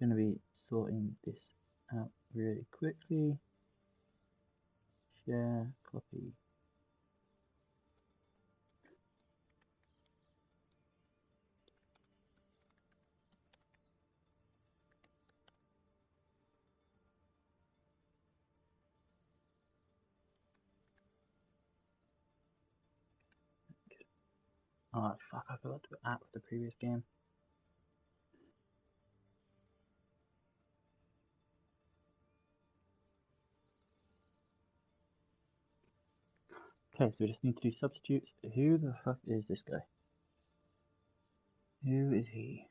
going to be sorting this out really quickly. Share, copy. Oh fuck, I forgot to add the previous game. Okay, so we just need to do substitutes. Who the fuck is this guy? Who is he?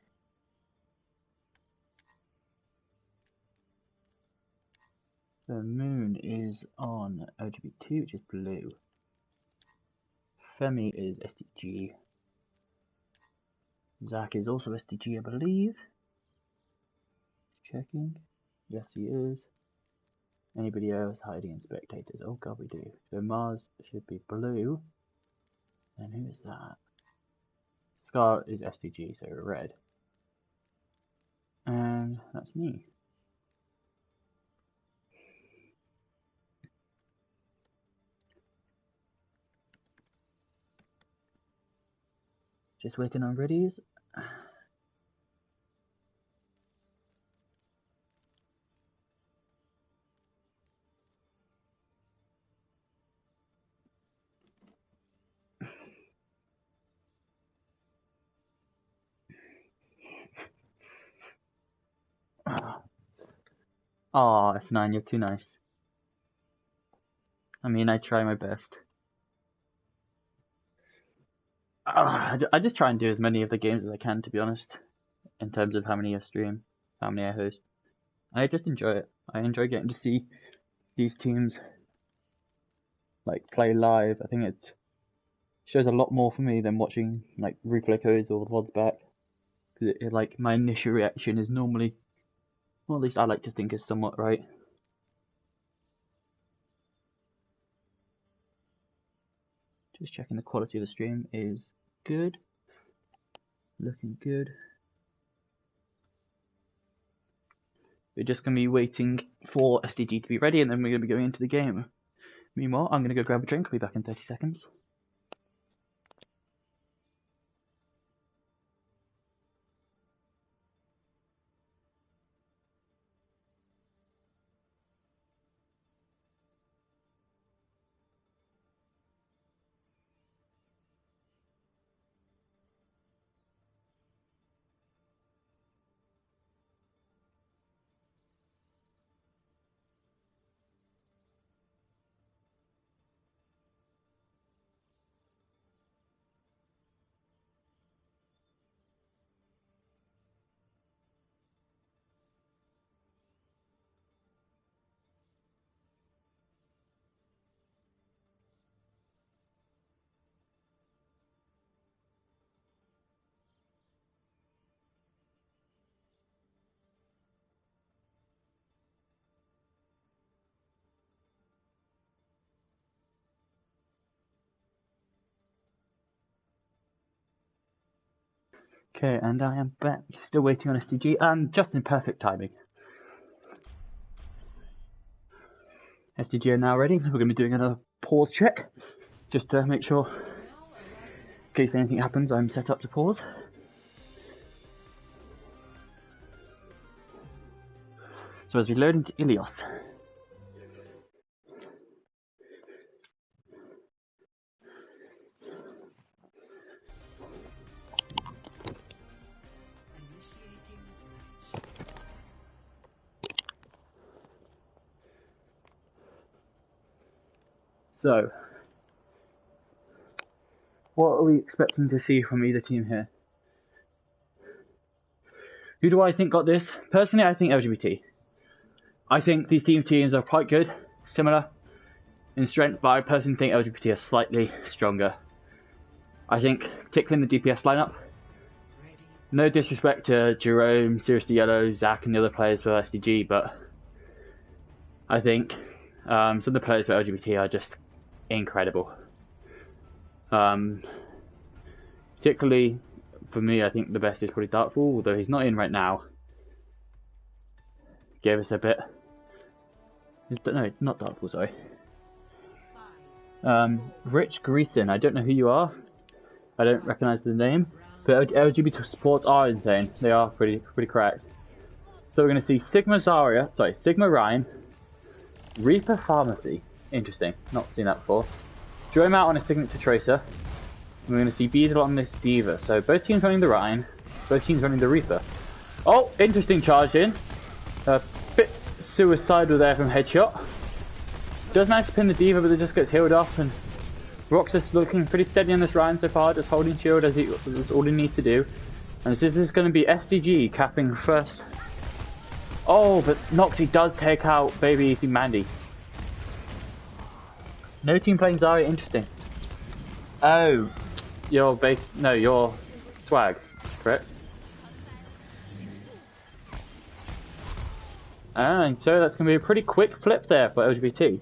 The moon is on LGBT, which is blue. Femi is SDG. Zach is also SDG, I believe. Checking. Yes, he is. Anybody else hiding in spectators? Oh god, we do. So Mars should be blue. And who is that? Scar is SDG, so red. And that's me. Just waiting on readies. Aw, F9, you're too nice. I mean, I try my best. I just try and do as many of the games as I can, to be honest, in terms of how many I stream, how many I host. I just enjoy it. I enjoy getting to see these teams like play live. I think it shows a lot more for me than watching like replay codes or the VODs back. Because like my initial reaction is normally, well, at least I like to think is somewhat right. Just checking the quality of the stream is good. Looking good. We're just going to be waiting for SDG to be ready and then we're going to be going into the game. Meanwhile, I'm going to go grab a drink. I'll be back in 30 seconds. Okay, and I am back. Still waiting on SDG and just in perfect timing. SDG are now ready. We're going to be doing another pause check just to make sure, in case anything happens, I'm set up to pause. So as we load into Ilios, so what are we expecting to see from either team here? Who do I think got this? Personally, I think LGBT. I think these teams are quite good, similar in strength, but I personally think LGBT are slightly stronger. I think, particularly in the DPS lineup, no disrespect to Jerome, Seriously Yellow, Zach and the other players for SDG, but I think some of the players for LGBT are just incredible. Particularly for me, I think the best is probably Darkfall, although he's not in right now. gave us a bit. No, not Dark Pool, sorry. Rich Greason, I don't know who you are. I don't recognise the name. But LGBT supports are insane. They are pretty correct. So we're going to see Sigma Ryan, Reaper Pharmacy. Interesting, not seen that before. Draw him out on a Signature Tracer. And we're going to see Beadle on this Diva. So both teams running the Ryan, both teams running the Reaper. Oh, interesting charge in. A bit suicidal there from Headshot. Does manage to pin the Diva, but it just gets healed off. And Roxas looking pretty steady on this Ryan so far, just holding shield as that's all he needs to do. And this is going to be SDG capping first. Oh, but Noxie does take out Baby Easy Mandy. No team playing Zarya, interesting. Oh, your Swag, correct? And so that's going to be a pretty quick flip there for LGBT.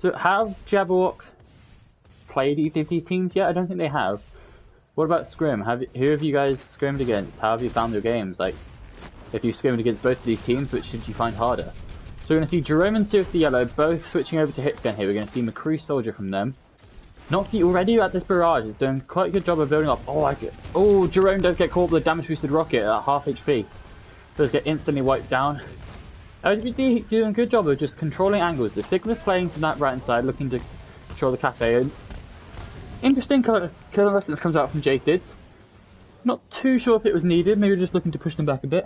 So have Jabberwock played either of these teams yet? I don't think they have. What about Scrim? Who have you guys scrimmed against? How have you found your games? Like, if you scrimmed against both of these teams, which should you find harder? So we're going to see Jerome and Seriously Yellow both switching over to Hitgun here. We're going to see McCree Soldier from them. Noxie already at this barrage is doing quite a good job of building up. Oh, Jerome does get caught with a damage boosted rocket at half HP. Does get instantly wiped down. LGBT doing a good job of just controlling angles. The Sigma's playing from that right hand side, looking to control the cafe. And interesting kill lessons comes out from Jacid. Not too sure if it was needed, maybe just looking to push them back a bit.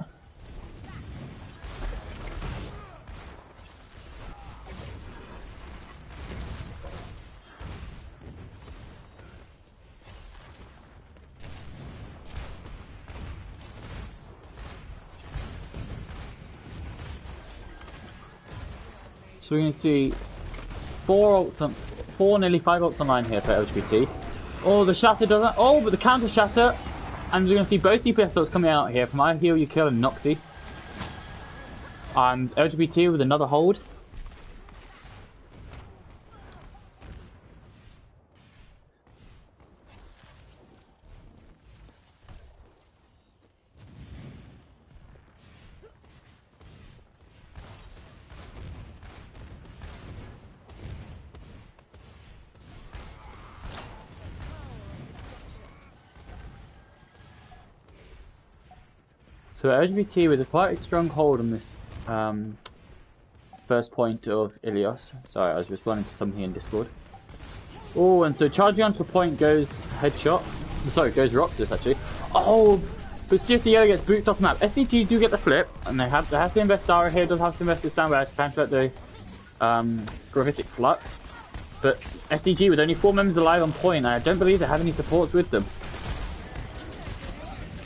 So we're going to see nearly 5 ults online here for LGBT. Oh, the Shatter doesn't. Oh, but the counter Shatter. And we're going to see both DPS ults coming out here from I Heal You Kill and Noxie. And LGBT with another hold. So LGBT with a quite strong hold on this first point of Ilios. Sorry, I was responding to something in Discord. Oh, and so charging onto the point goes Headshot. Sorry, goes Roxas actually. Oh, but seriously, Yellow gets booted off the map. SDG do get the flip, and they have to invest Dara here. Does have to invest this downward to counter the Gravitic Flux. But SDG with only 4 members alive on point, and I don't believe they have any supports with them.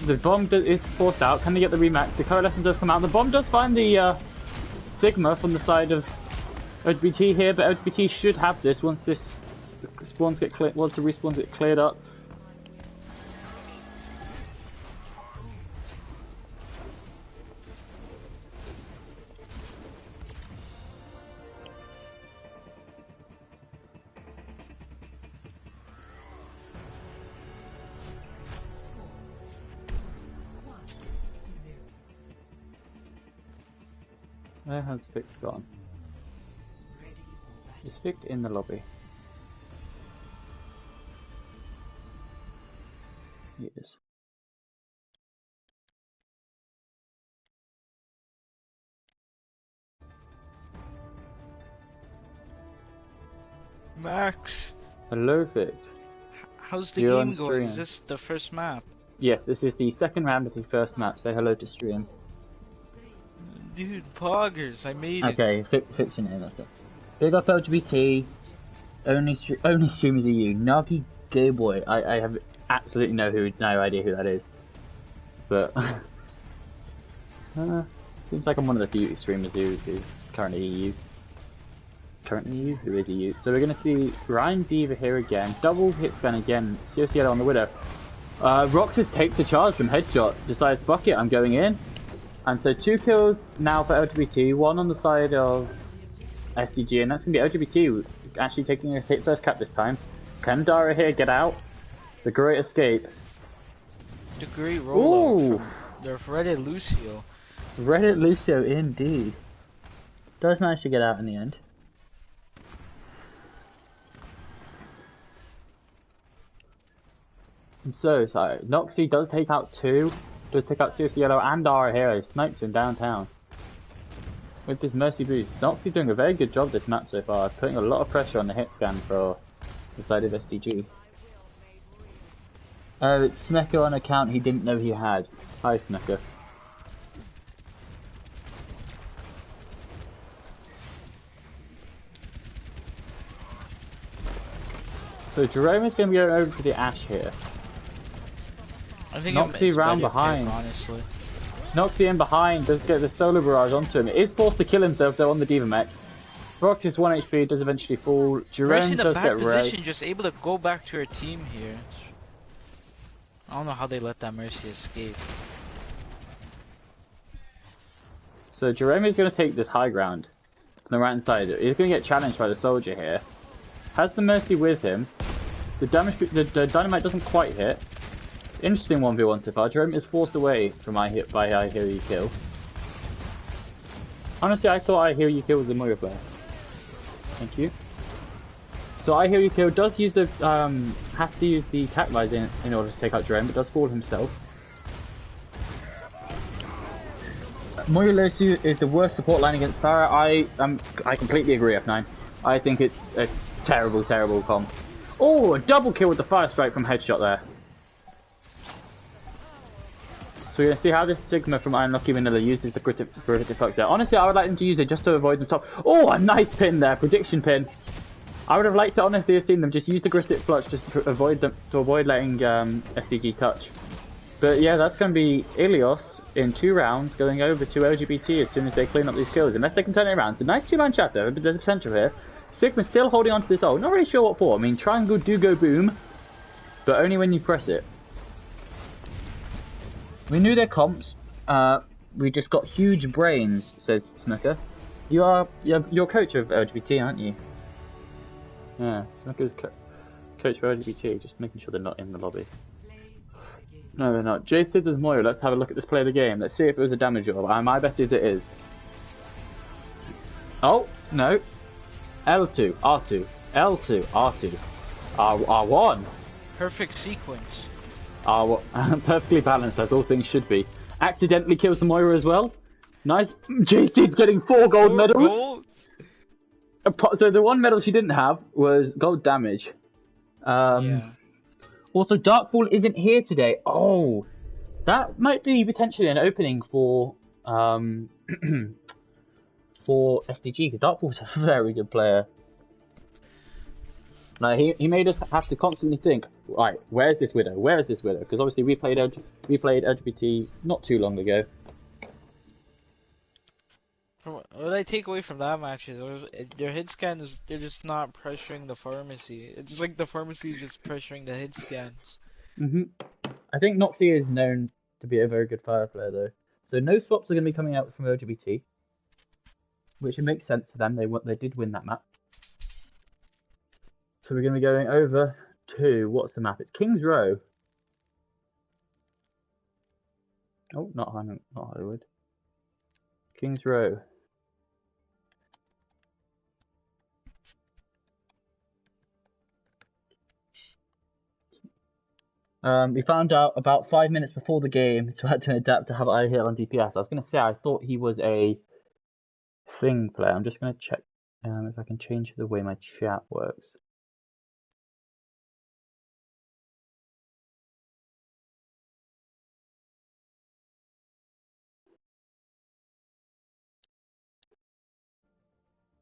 The bomb is forced out. Can they get the rematch? The coalescence does come out. The bomb does find the Sigma from the side of LGBT here, but LGBT should have this once the respawns get cleared up. Where has Vic gone? Is Vic in the lobby? He is. Max! Hello, Vic. How's the game going? Is this the first map? Yes, this is the second round of the first map. Say hello to stream. Dude, poggers, I made it. Okay, fix your name, that's it. Big up LGBT, only streamers are you. Nagi Gay Boy, I have absolutely no idea who that is. But, seems like I'm one of the few streamers who currently EU. Who is EU? So we're going to see Ryan Diva here again, double hit gun again, Seriously Yellow on the Widow. Roxas takes a charge from Headshot, decides, fuck it, I'm going in. And so 2 kills now for LGBT, 1 on the side of SDG, and that's going to be LGBT actually taking a hit first cap this time. Can Dara here get out? The great escape. The great rollout from the Reddit Lucio. Reddit Lucio, indeed. Does manage to get out in the end. And so, Noxie does take out Seriously Yellow and our hero, snipes him downtown. With this Mercy boost, Noxie's doing a very good job this map so far, putting a lot of pressure on the hit scan for the side of SDG. Oh, it's Snecker on account he didn't know he had. Hi, Snecker. So Jerome is going to be going over for the Ash here. I think Noxie round behind. Honestly. Noxie in behind, does get the solar barrage onto him. It is forced to kill himself though on the Diva Mech. Brox is 1 HP, does eventually fall. Jerome does get position, just able to go back to her team here. I don't know how they let that Mercy escape. So Jerome is going to take this high ground on the right hand side. He's going to get challenged by the soldier here. Has the Mercy with him. The dynamite doesn't quite hit. Interesting 1v1 so far. Jerome is forced away from I Hear You Kill. Honestly, I thought I Hear You Kill was the Moira player. Thank you. So I Hear You Kill does use the have to use the attack visor in order to take out Jerome, but does fall himself. Moira Losu is the worst support line against Farah. I completely agree, F9. I think it's a terrible, terrible comp. Oh, a double kill with the fire strike from Headshot there. So we're going to see how this Sigma from Unlucky Vanilla uses the Gritted Flux there. Honestly, I would like them to use it just to avoid the top. Oh, a nice pin there, prediction pin. I would have liked to honestly have seen them just use the Gritted Flux just to avoid letting SDG touch. But yeah, that's going to be Ilios in 2 rounds going over to LGBT as soon as they clean up these kills. Unless they can turn it around. It's a nice 2-man chat there, but there's potential here. Sigma's still holding on to this ult. Not really sure what for. I mean, triangle do go boom, but only when you press it. We knew their comps. We just got huge brains, says Snooker. You're coach of LGBT, aren't you? Yeah, Snooker's coach for LGBT, just making sure they're not in the lobby. No, they're not. Jay Sid as Moira, let's have a look at this play of the game. Let's see if it was a damage job. My bet is it is. Oh, no. L2, R2, L2, R2, R1. Perfect sequence. Perfectly balanced as all things should be. Accidentally kills the Moira as well. Nice. JC's getting 4 gold medals. So the 1 medal she didn't have was gold damage. Yeah. Also, Darkfall isn't here today. Oh, that might be potentially an opening for for SDG, because Darkfall's a very good player. Like he made us have to constantly think, right, where's this Widow? Where is this Widow? Because obviously we played LGBT not too long ago. What I take away from that match is their hit scan is they're just not pressuring the pharmacy. It's just like the pharmacy is just pressuring the hit scans. I think Noxie is known to be a very good fire player though. So no swaps are going to be coming out from LGBT, which it makes sense for them. They did win that map. So we're going to be going over to, what's the map? It's King's Row. Oh, not Hollywood. King's Row. We found out about 5 minutes before the game, so I had to adapt to have I hit on DPS. I was going to say, I thought he was a thing player. I'm just going to check if I can change the way my chat works.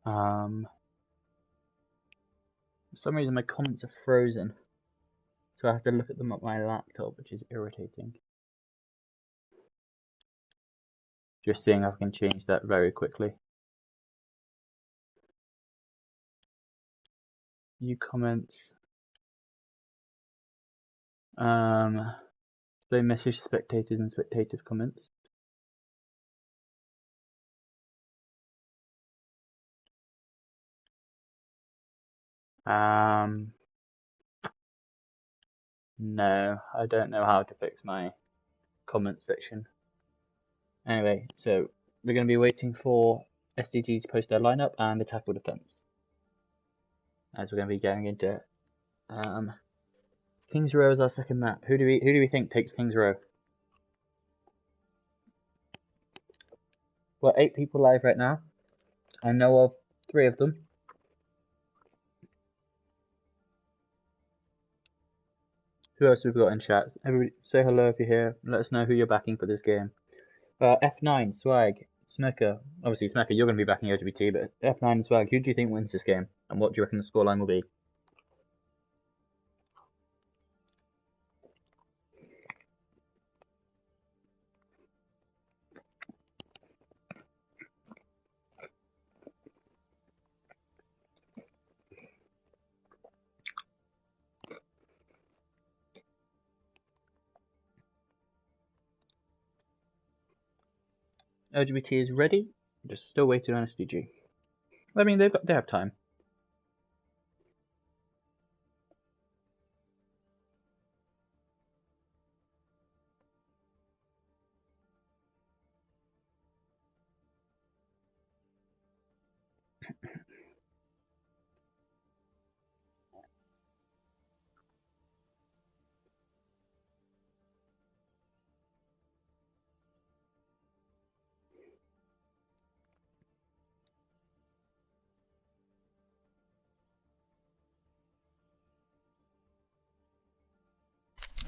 For some reason my comments are frozen, so I have to look at them at my laptop, which is irritating. Just seeing if I can change that very quickly. View comments. They message spectators and spectators comments. No, I don't know how to fix my comment section. Anyway, so we're going to be waiting for SDG to post their lineup and the tackle defense, as we're going to be going into Kings Row is our second map. Who do we think takes Kings Row? We're 8 people live right now. I know of 3 of them. Who else have we got in chat? Everybody say hello if you're here. Let us know who you're backing for this game. F9, Swag, Smecker. Obviously, Smecker, you're going to be backing LGBT, but F9 and Swag, who do you think wins this game? And what do you reckon the scoreline will be? LGBT is ready. Just still waiting on SDG. I mean, they have time.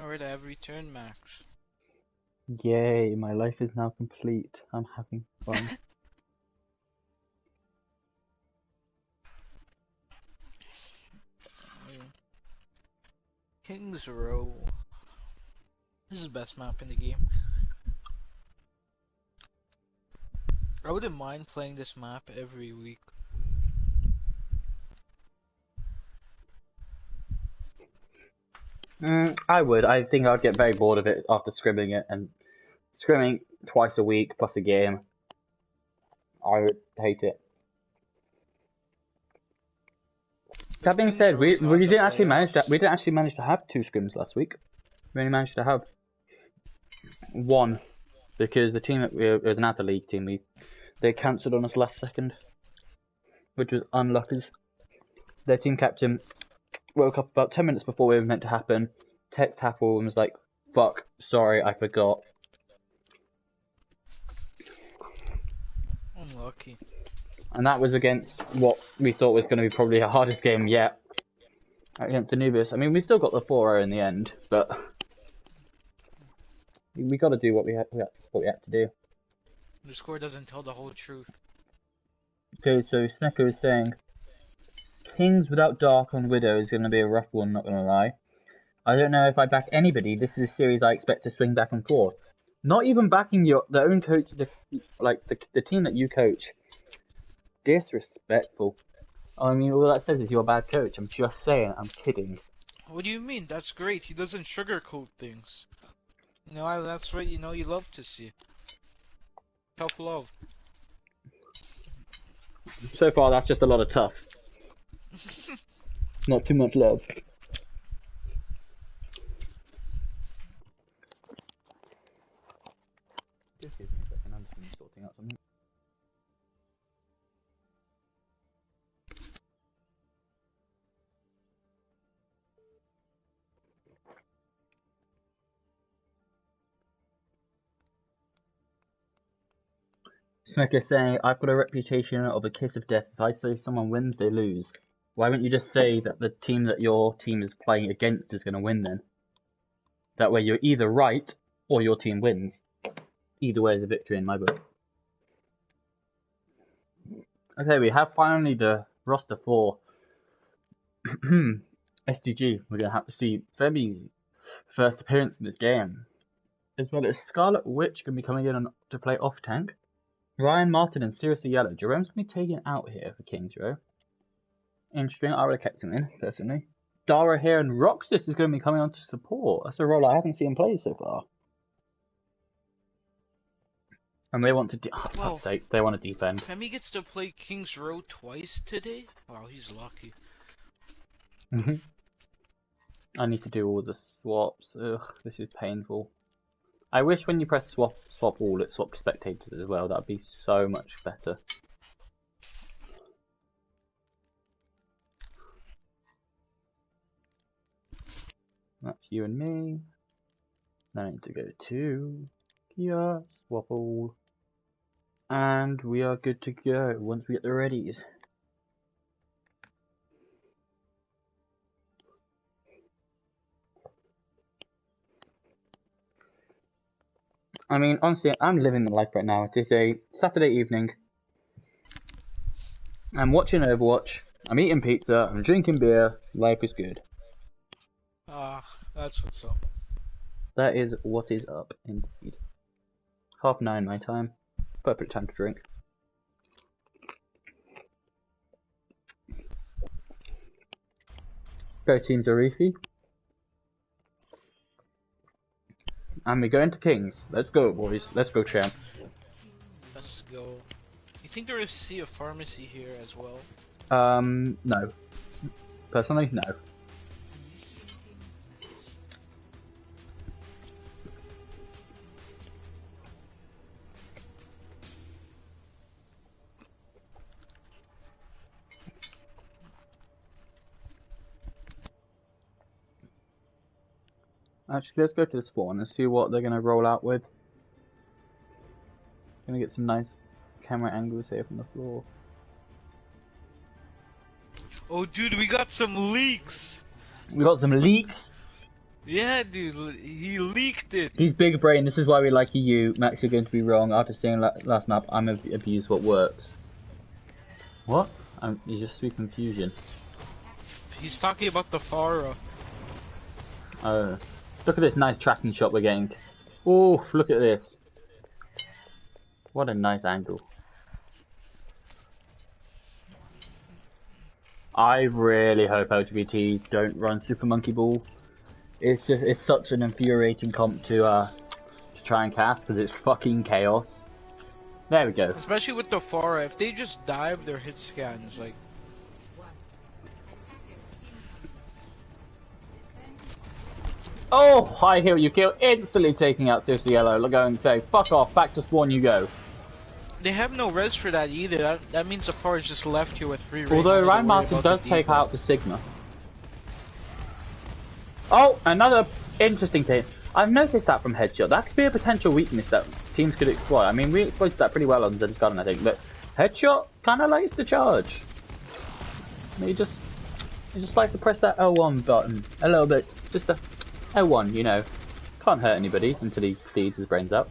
Alright, I have returned, Max. Yay, my life is now complete. I'm having fun. Kings Row. This is the best map in the game. I wouldn't mind playing this map every week. I would. I think I'd get very bored of it after scrimming it, and scrimming twice a week plus a game. I would hate it. That being said, we didn't actually manage to have 2 scrims last week. We only managed to have 1 because the team that it was an out of league team. They cancelled on us last second, which was unlucky. Their team captain woke up about 10 minutes before it was meant to happen. Text Apple and was like, "Fuck, sorry, I forgot." Unlucky. And that was against what we thought was going to be probably the hardest game yet. Against Anubis. I mean, we still got the 4-0 in the end, but we got to do what we had to do. The score doesn't tell the whole truth. Okay, so Snecker is saying, Kings without Dark on Widow is going to be a rough one, not going to lie. I don't know if I back anybody. This is a series I expect to swing back and forth. Not even backing the own coach, the team that you coach. Disrespectful. I mean, all that says is you're a bad coach. I'm just saying. I'm kidding. What do you mean? That's great. He doesn't sugarcoat things. You know, that's what you love to see. Tough love. So far, that's just a lot of tough. Not too much love. Just give me a second. I'm just sorting out something. Smoker saying, I've got a reputation of a kiss of death. If I say someone wins, they lose. Why wouldn't you just say that the team that your team is playing against is going to win then? That way you're either right, or your team wins. Either way is a victory in my book. Okay, we have finally the roster for SDG. We're going to have to see Femi's first appearance in this game. As well as Scarlet Witch going to be coming in to play off-tank. Ryan Martin and Seriously Yellow. Jerome's going to be taken out here for Kings Row. Interesting. I would have kept him in, personally. Dara here and Roxas is going to be coming on to support. That's a role I haven't seen play so far. And they want to fuck's sake, they want to defend. Femi gets to play Kings Row twice today? Wow, he's lucky. I need to do all the swaps. Ugh, this is painful. I wish when you press swap all, it swapped spectators as well. That'd be so much better. That's you and me. Then I need to go to Kia, swap all. And we are good to go once we get the readies. I mean, honestly, I'm living the life right now. It is a Saturday evening. I'm watching Overwatch. I'm eating pizza. I'm drinking beer. Life is good. Ah, that's what's up. That is what is up, indeed. 9:30 my time. Perfect time to drink. Go Team Zarifi. And we go into Kings. Let's go, boys. Let's go, champ. Let's go. You think there is a pharmacy here as well? No. Personally, no. Actually, let's go to the spawn and see what they're going to roll out with. Gonna get some nice camera angles here from the floor. Oh, dude, we got some leaks! We got some leaks. Yeah, dude, he leaked it! He's big brain, this is why we like EU. Max, you're going to be wrong. After seeing last map, I'm abused what works. What? You just speak confusion. He's talking about the Pharah. Oh. Look at this nice tracking shot we're getting. Oh, look at this. What a nice angle. I really hope LGBT don't run Super Monkey Ball. It's such an infuriating comp to try and cast because it's fucking chaos. There we go. Especially with the Pharah, if they just dive their hit scans, like... Oh, I hear you kill, instantly taking out Seriously Yellow. Go and say, fuck off, back to spawn you go. They have no res for that either. That means the Pharah is just left here with 3 rain. Although Ryan Martin does take out the Sigma. Oh, another interesting thing. I've noticed that from Headshot. That could be a potential weakness that teams could exploit. I mean, we exploited that pretty well on Zed's Garden, I think, but Headshot kind of likes to charge. You just like to press that L1 button a little bit, just a L1, you know. Can't hurt anybody until he bleeds his brains out.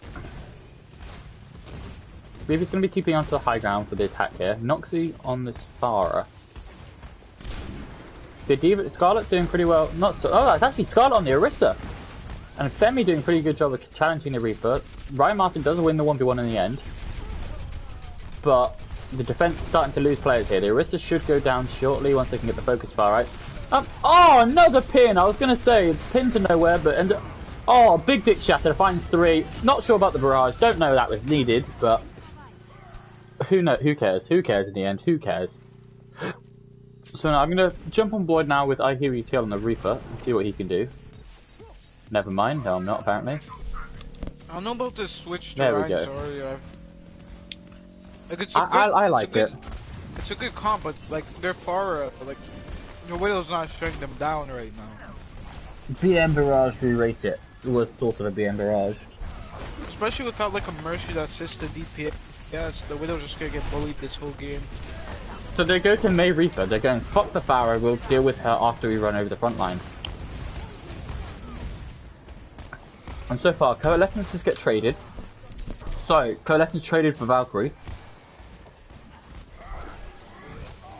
I believe he's going to be TPing onto the high ground for the attack here. Noxie on the Pharah. The Diva, Scarlet doing pretty well. Not so, oh, that's actually Scarlet on the Orisa. And Femi doing a pretty good job of challenging the Reaper. Ryan Martin does win the 1v1 in the end. But the defense is starting to lose players here. The Orisa should go down shortly once they can get the focus far right. Oh, another pin! I was going to say, pin to nowhere, but... oh, big dick shatter, finds 3. Not sure about the barrage, don't know that was needed, but... Who cares? Who cares in the end? Who cares? So now I'm going to jump on board now with I Hear You Kill on the Reaper and see what he can do. Never mind, no I'm not apparently. I don't know about this switch to there we Ryan, go. sorry. Like I like it. It's a good comp, but like they're far like the Widow's not shutting them down right now. BM Barrage re-rate it. It was sort of a BM Barrage. Especially without like a Mercy that assists the DPS. Yes, the Widow's just gonna get bullied this whole game. So they go to May Reaper, they're going, fuck the Pharah, we'll deal with her after we run over the front line. And so far, Coalescence just get traded. So, Coalescence traded for Valkyrie.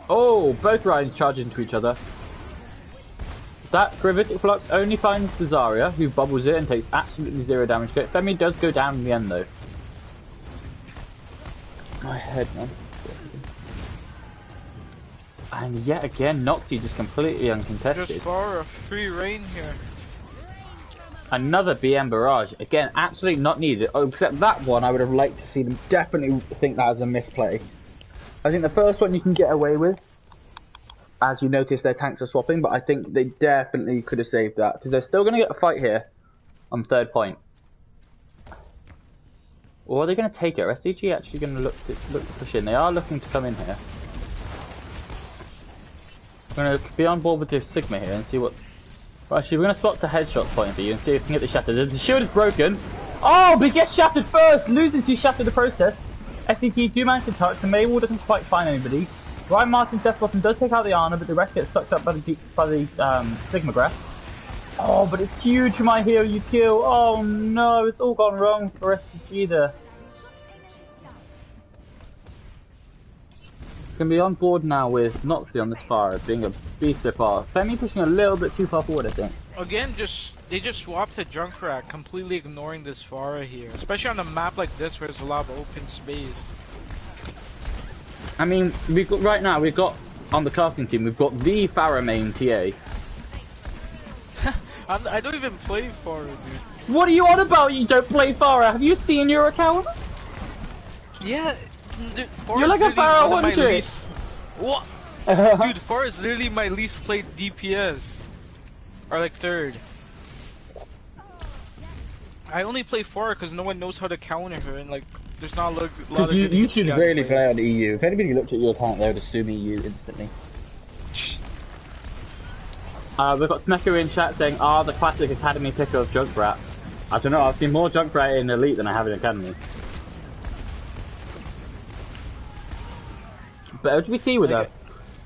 Oh, both Ryans charge into each other. That Gravitic Flux only finds the Zarya, who bubbles it and takes absolutely 0 damage to it. Femi does go down in the end though. My head, man. And yet again, Noxie just completely uncontested. Just for a free reign here. Another BM Barrage. Again, absolutely not needed. Oh, except that one, I would have liked to see them definitely think that was a misplay. I think the first one you can get away with, as you notice their tanks are swapping, but I think they definitely could have saved that, because they're still going to get a fight here. on third point. Or are they going to take it? Are SDG actually going to look to push in? They are looking to come in here. We're going to be on board with this Sigma here and see what... Well, actually, we're going to swap to headshot point of view and see if we can get the shatter. The shield is broken. Oh, but he gets shattered first! Loses to shatter the process. SDG do manage to touch, and Maywall doesn't quite find anybody. Ryan Martin's death button does take out the Ana, but the rest gets sucked up by the Sigma Breath. Oh, but it's huge for my hero you kill. Oh no, it's all gone wrong for SDG there. Gonna be on board now with Noxie on this fire, being a beast so far. Femi pushing a little bit too far forward, I think. Again, they just swapped the Junkrat, completely ignoring this Pharah here. Especially on a map like this where there's a lot of open space. I mean, right now we've got on the casting team, we've got the Pharah main TA. I don't even play Pharah, dude. What are you on about? You don't play Pharah? Have you seen your account? Yeah, dude, you're like a Pharah one trick. What? Dude, Pharah is literally my least played DPS. Or like third. I only play Pharah because no one knows how to counter her, and like, there's not a lot of good you should really players. play on EU. If anybody looked at your account, they would assume EU instantly. We've got Smecker in chat saying, the classic Academy pick of Junkrat. I don't know, I've seen more Junkrat in Elite than I have in Academy. But LGBTea with a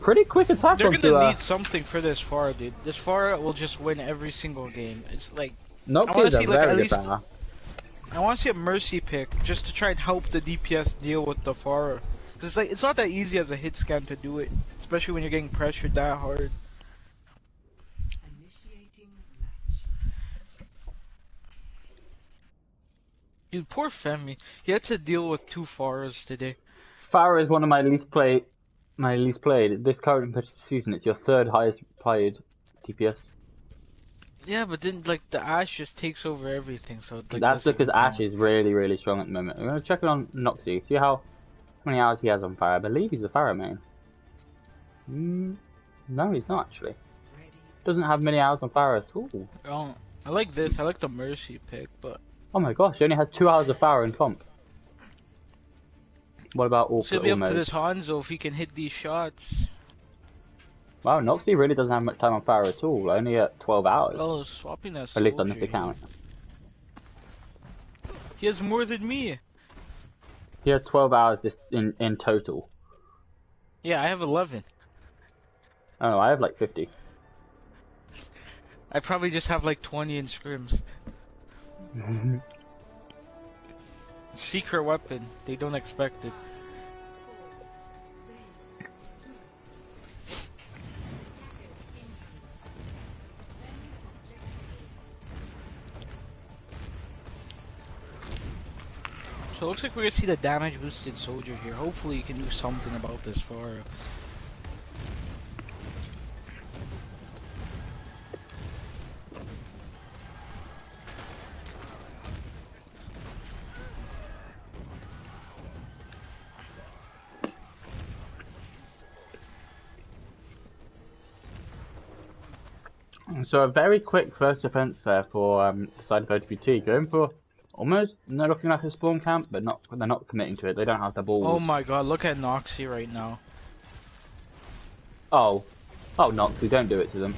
pretty quick attack they're onto gonna need something for this Pharah, dude. This Pharah will just win every single game. It's like... Noxie is a very good Pharah. I want to see a Mercy pick, just to try and help the DPS deal with the Pharah. Because it's like, it's not that easy as a hit scan to do it. Especially when you're getting pressured that hard. Dude, poor Femi. He had to deal with 2 Pharahs today. Pharah is one of my least played. This current competitive season, it's your third highest played DPS. Yeah, but then like the Ashe just takes over everything, so like, that's because Ashe is really, really strong at the moment. I'm gonna check it on Noxie, see how many hours he has on Pharah. I believe he's a Pharah main. No, he's not actually. Doesn't have many hours on Pharah at all. Oh, I like this. I like the Mercy pick, but oh my gosh, he only has 2 hours of Pharah in comp. What about all? So it'll be up to this Hanzo if he can hit these shots. Wow, Noxie really doesn't have much time on Pharah at all. Only at 12 hours. Oh, swapping that. At least on this account. He has more than me. He has 12 hours in total. Yeah, I have 11. Oh, I have like 50. I probably just have like 20 in scrims. Secret weapon. They don't expect it. So it looks like we're gonna see the damage boosted soldier here. Hopefully you can do something about this Pharah. So a very quick first defense there for the side of LGBTea, going for almost, they're looking like a spawn camp, but they're not committing to it. They don't have the balls. Oh my god, look at Noxie right now. Oh, Noxie, don't do it to them.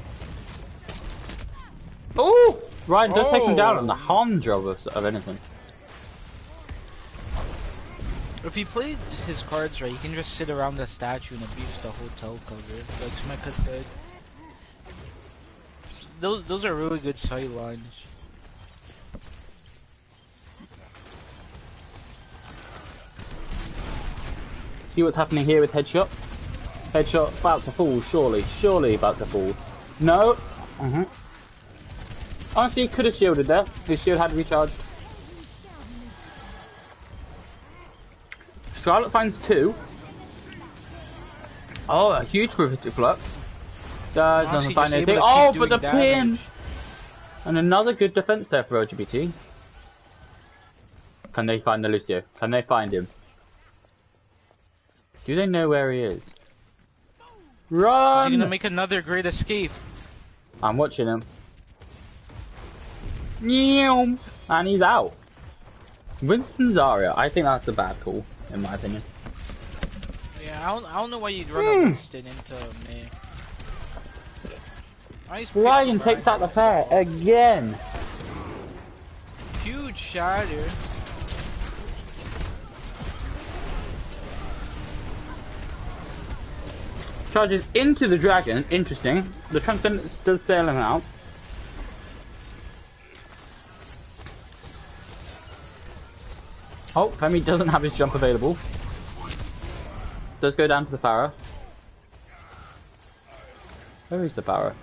Oh, Ryan does take them down on the harm job of anything. If he played his cards right, he can just sit around the statue and abuse the hotel cover, like Smeka said. Those are really good sight lines. See what's happening here with Headshot? Headshot about to fall, surely about to fall. No. Honestly, he could have shielded there. His shield had recharged. Scarlet finds 2. Oh, a huge prophetic flux. Doesn't find anything. Oh, but the pin! And another good defense there for LGBT. Can they find the Lucio? Can they find him? Do they know where he is? Run! Is he gonna make another great escape? I'm watching him. And he's out. Winston Zarya, I think that's a bad call, in my opinion. Yeah, I don't know why you'd run a Winston into me. Ryan takes out the pair again. Huge shatter. Charges into the dragon, interesting. The Transcendence does sail him out. Oh, Femi doesn't have his jump available. Does go down to the Pharah. Where is the Pharah?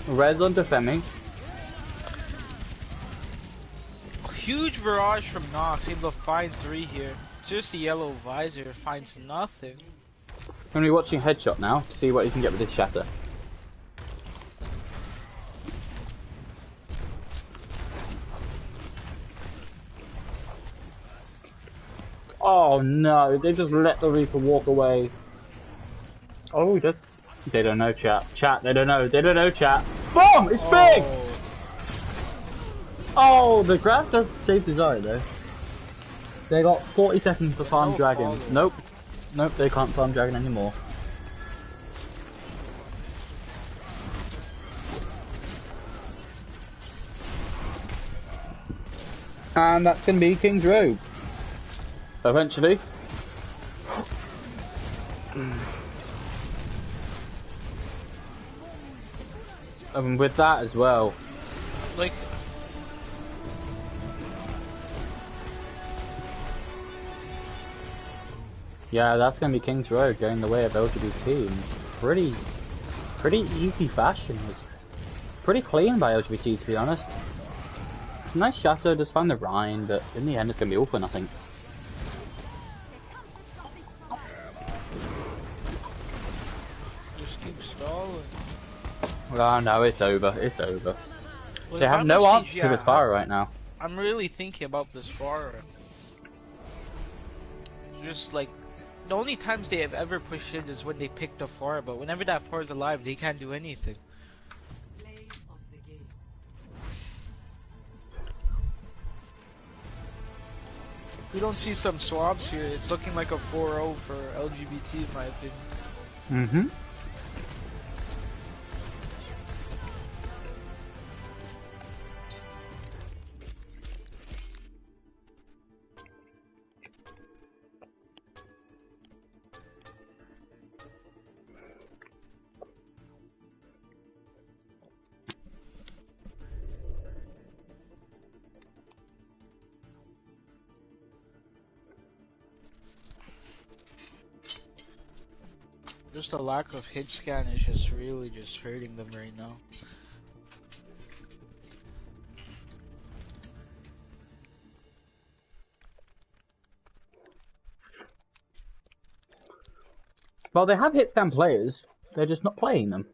Res onto Femi. Huge barrage from Nox, able to find 3 here. Just the yellow visor, finds nothing. I'm going to be watching Headshot now to see what he can get with this shatter. Oh no, they just let the Reaper walk away. Oh, just... They don't know, chat. Chat, they don't know. They don't know, chat. Boom! It's big! Oh, the grab does save Desire though. They got 40 seconds to farm Dragon. Nope. Nope, they can't farm Dragon anymore. And that's gonna be King's Road. Eventually. And with that as well. Like... Yeah, that's gonna be King's Road going the way of LGBT in pretty easy fashion. It's pretty clean by LGBT, to be honest. It's a nice shatter, just find the Rhine, but in the end it's gonna be all for nothing. Just keep stalling. Oh no, it's over, it's over. Well, they have no answer to this Pharah right now. I'm really thinking about this Pharah. Just like, the only times they have ever pushed in is when they picked a Pharah, but whenever that Pharah is alive, they can't do anything. We don't see some swabs here. It's looking like a 4-0 for LGBT in my opinion. Mm-hmm. Just a lack of hit scan is just really just hurting them right now. Well, they have hit scan players, they're just not playing them.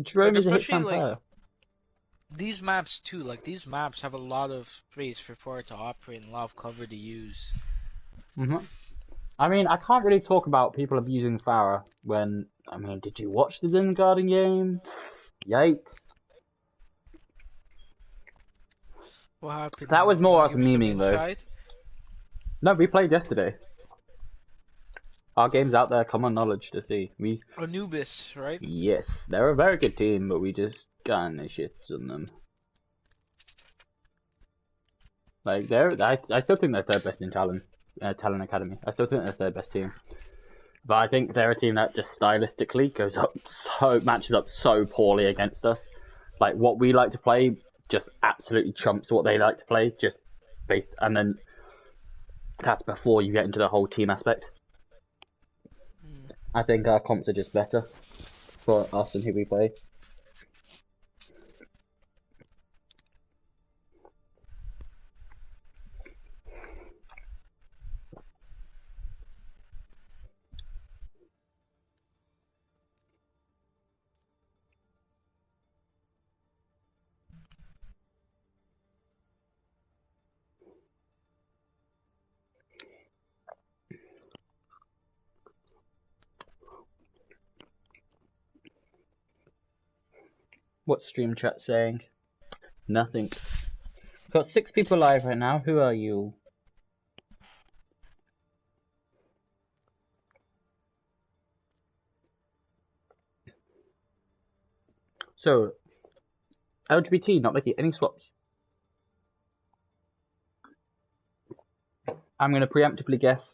Jerome is a hit scan player. These maps too, like these maps have a lot of space for it to operate and a lot of cover to use. Mm-hmm. I mean, I can't really talk about people abusing Pharah when, I mean, did you watch the Din Garden game? Yikes. What happened? That was more us memeing though. No, we played yesterday. Our game's out there, common knowledge to see. Anubis, right? Yes, they're a very good team, but we just kinda shit on them. Like, I still think they're third best in Talon Academy. I still think they're third best team. But I think they're a team that just stylistically matches up so poorly against us. Like, what we like to play just absolutely trumps what they like to play, just based, and then that's before you get into the whole team aspect. I think our comps are just better for us and who we play. What's stream chat saying? Nothing. Got 6 people live right now. Who are you? So, LGBT not making any swaps. I'm going to preemptively guess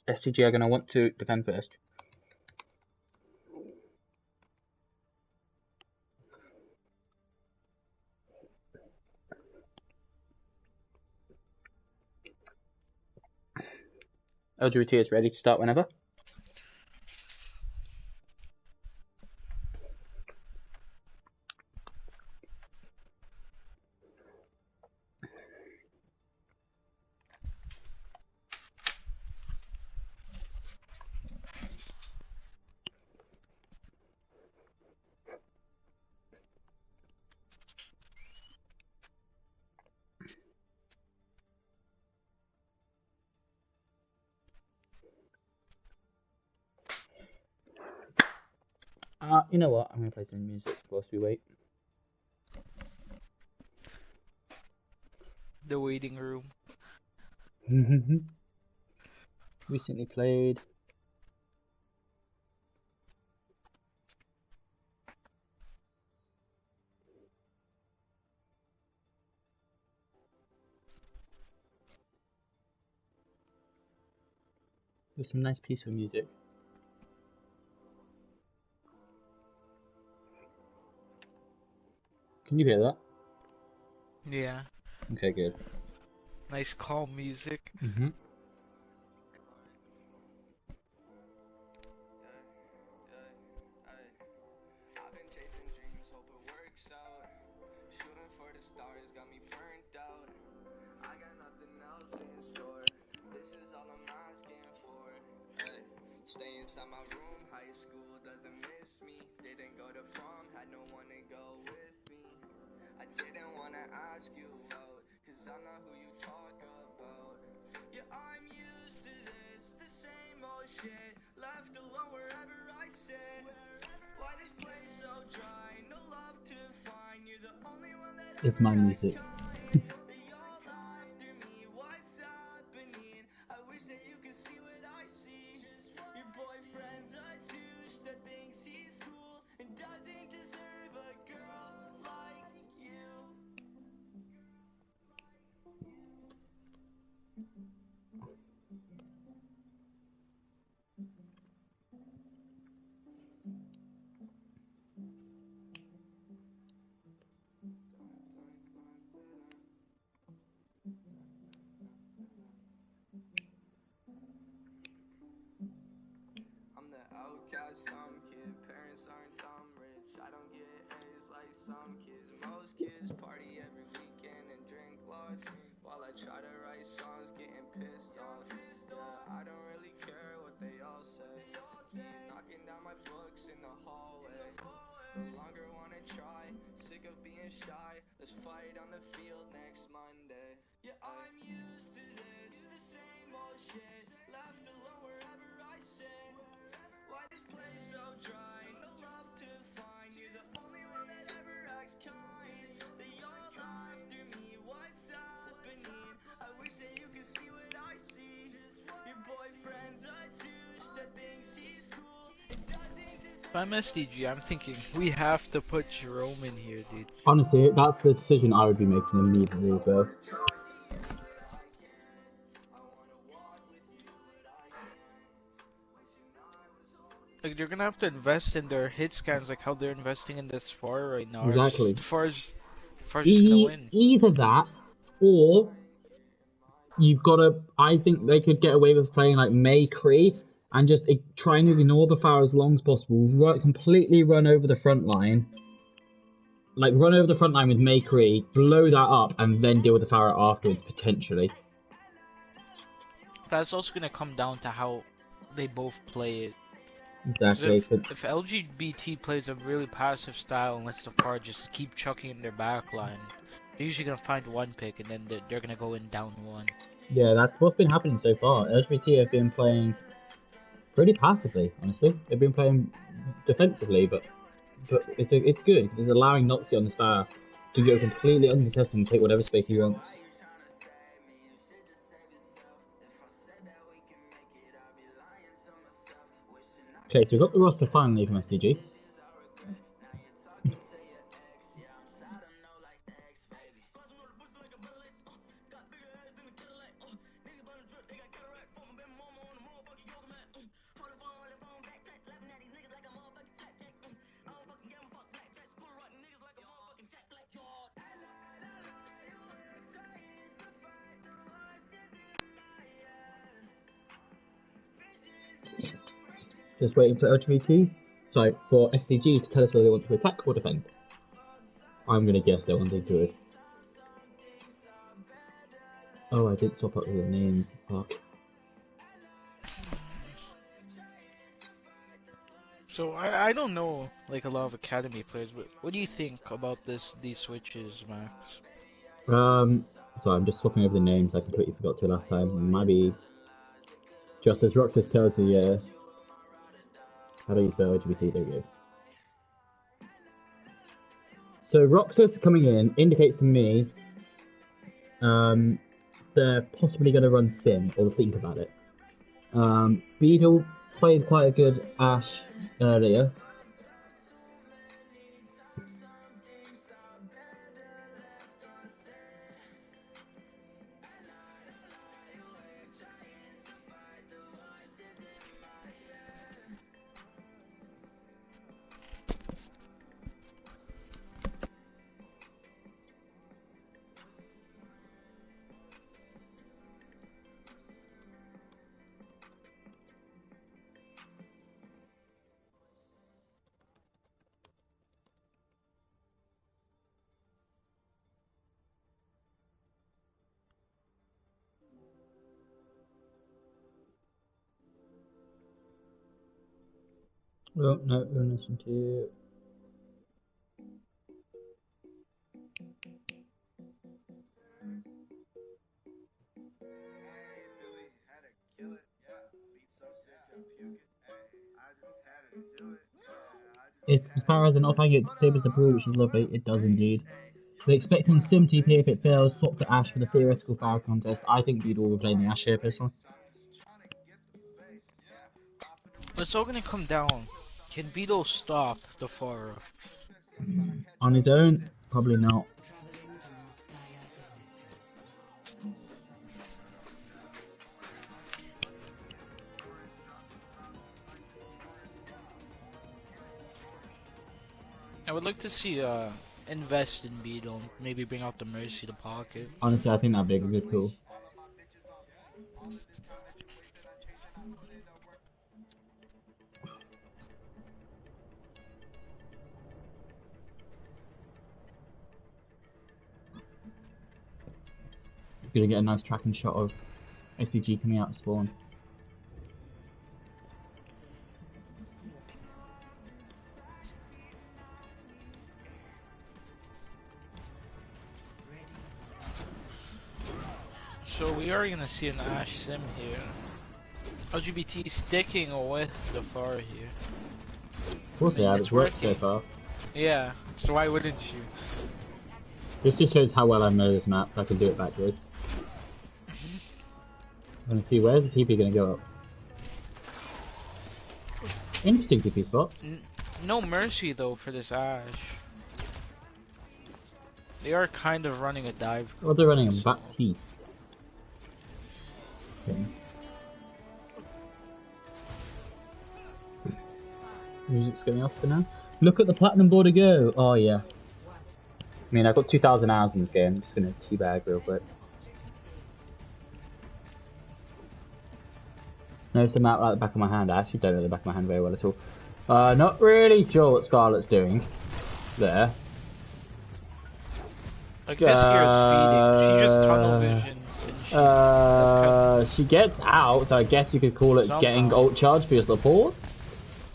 SDG are going to want to defend first. LGBT is ready to start whenever. You know what? I'm going to play some music whilst we wait. The waiting room. Recently played. There's some nice piece of music. Can you hear that? Yeah. Okay, good. Nice calm music. Mm-hmm. Stay inside my room, high school doesn't miss me. Didn't go to prom, had no one to go with me. I didn't wanna ask you out, cause I'm not who you talk about. Yeah, I'm used to this, the same old shit. Left alone wherever I sit. Why this place so dry, no love to find. You're the only one that It's my music. they all after me, what's happening? I wish that you could see what I see. Your boyfriend's a douche that thinks he's cool and doesn't deserve a girl like you. I'm the outcast, dumb kid. Parents aren't dumb rich. I don't get A's like some kids. Most kids party every weekend and drink lots. While I try to write songs, getting pissed off. Yeah, I don't really care what they all say. Knocking down my books in the hallway. No longer wanna try. Sick of being shy. Let's fight on the field next Monday. Yeah, I'm used to this. The same old shit. Left alone wherever I sit. Why this place so dry? No love to find. You're the only one that ever acts kind. They all after me. What's happening? I wish that you could see what I see. Your boyfriend's a douche that thinks he's cool. It doesn't deserve. If I'm SDG, I'm thinking we have to put Jerome in here, dude. Honestly, that's the decision I would be making immediately as well. Like, they're gonna have to invest in their hit scans like how they're investing in this far right now. Exactly. The far is just gonna win. Either that, or you've got to. I think they could get away with playing like May Cree and just trying to ignore the foul as long as possible. Completely run over the front line. Like, run over the front line with May Cree, blow that up, and then deal with the foul afterwards, potentially. That's also gonna come down to how they both play it. Exactly. If LGBT plays a really passive style and lets the far just keep chucking in their back line, they're usually gonna find one pick and then they're gonna go in down one. Yeah, that's what's been happening so far. LGBT have been playing pretty passively, honestly. They've been playing defensively, but but it's good. It's allowing Noxie on the Spire to go completely uncontested and take whatever space he wants. Okay, so we've got the roster finally from SDG. Just waiting for for SDG to tell us whether they want to attack or defend. I'm gonna guess they want to do it. Oh, I did swap up with the names. Fuck. So I don't know like a lot of academy players, but what do you think about these switches, Max? So I'm just swapping over the names. I completely forgot to last time. Maybe just as Roxas tells me, how do you spell LGBT? There we go. So Roxas coming in indicates to me they're possibly going to run Sim, or think about it. Beetle played quite a good Ash earlier. Oh, no, we're listening to... If Farah has an off it disables the brawl, which is lovely, it does indeed. We're expecting Sim TP if it fails, swap to Ash for the theoretical Farah contest. I think Beetle will be playing the Ash here for this one. But it's all gonna come down. Can Beetle stop the Pharah? On his own, probably not. I would like to see invest in Beetle and maybe bring out the Mercy to pocket. Honestly, I think that'd be a good call. Gonna get a nice tracking shot of SDG coming out of spawn. So we are gonna see an Ash Sim here. LGBT sticking with the Pharah here. Of course, yeah, it's worked so far. Yeah, so why wouldn't you? This just shows how well I know this map, so I can do it backwards. I'm gonna see, where's the TP gonna go up? Interesting TP spot. No Mercy though for this Ash. They are kind of running a dive. Well, they're running a back teeth. Okay. Music's going off for now. Look at the platinum border go! Oh yeah. I mean, I've got 2,000 hours in this game. I'm just gonna teabag real quick. Notice the map right at the back of my hand. I actually don't know the back of my hand very well at all. Not really sure what Scarlet's doing there. Like this here is feeding. She just tunnel visions. And she gets out, so I guess you could call it getting ult charge for your support.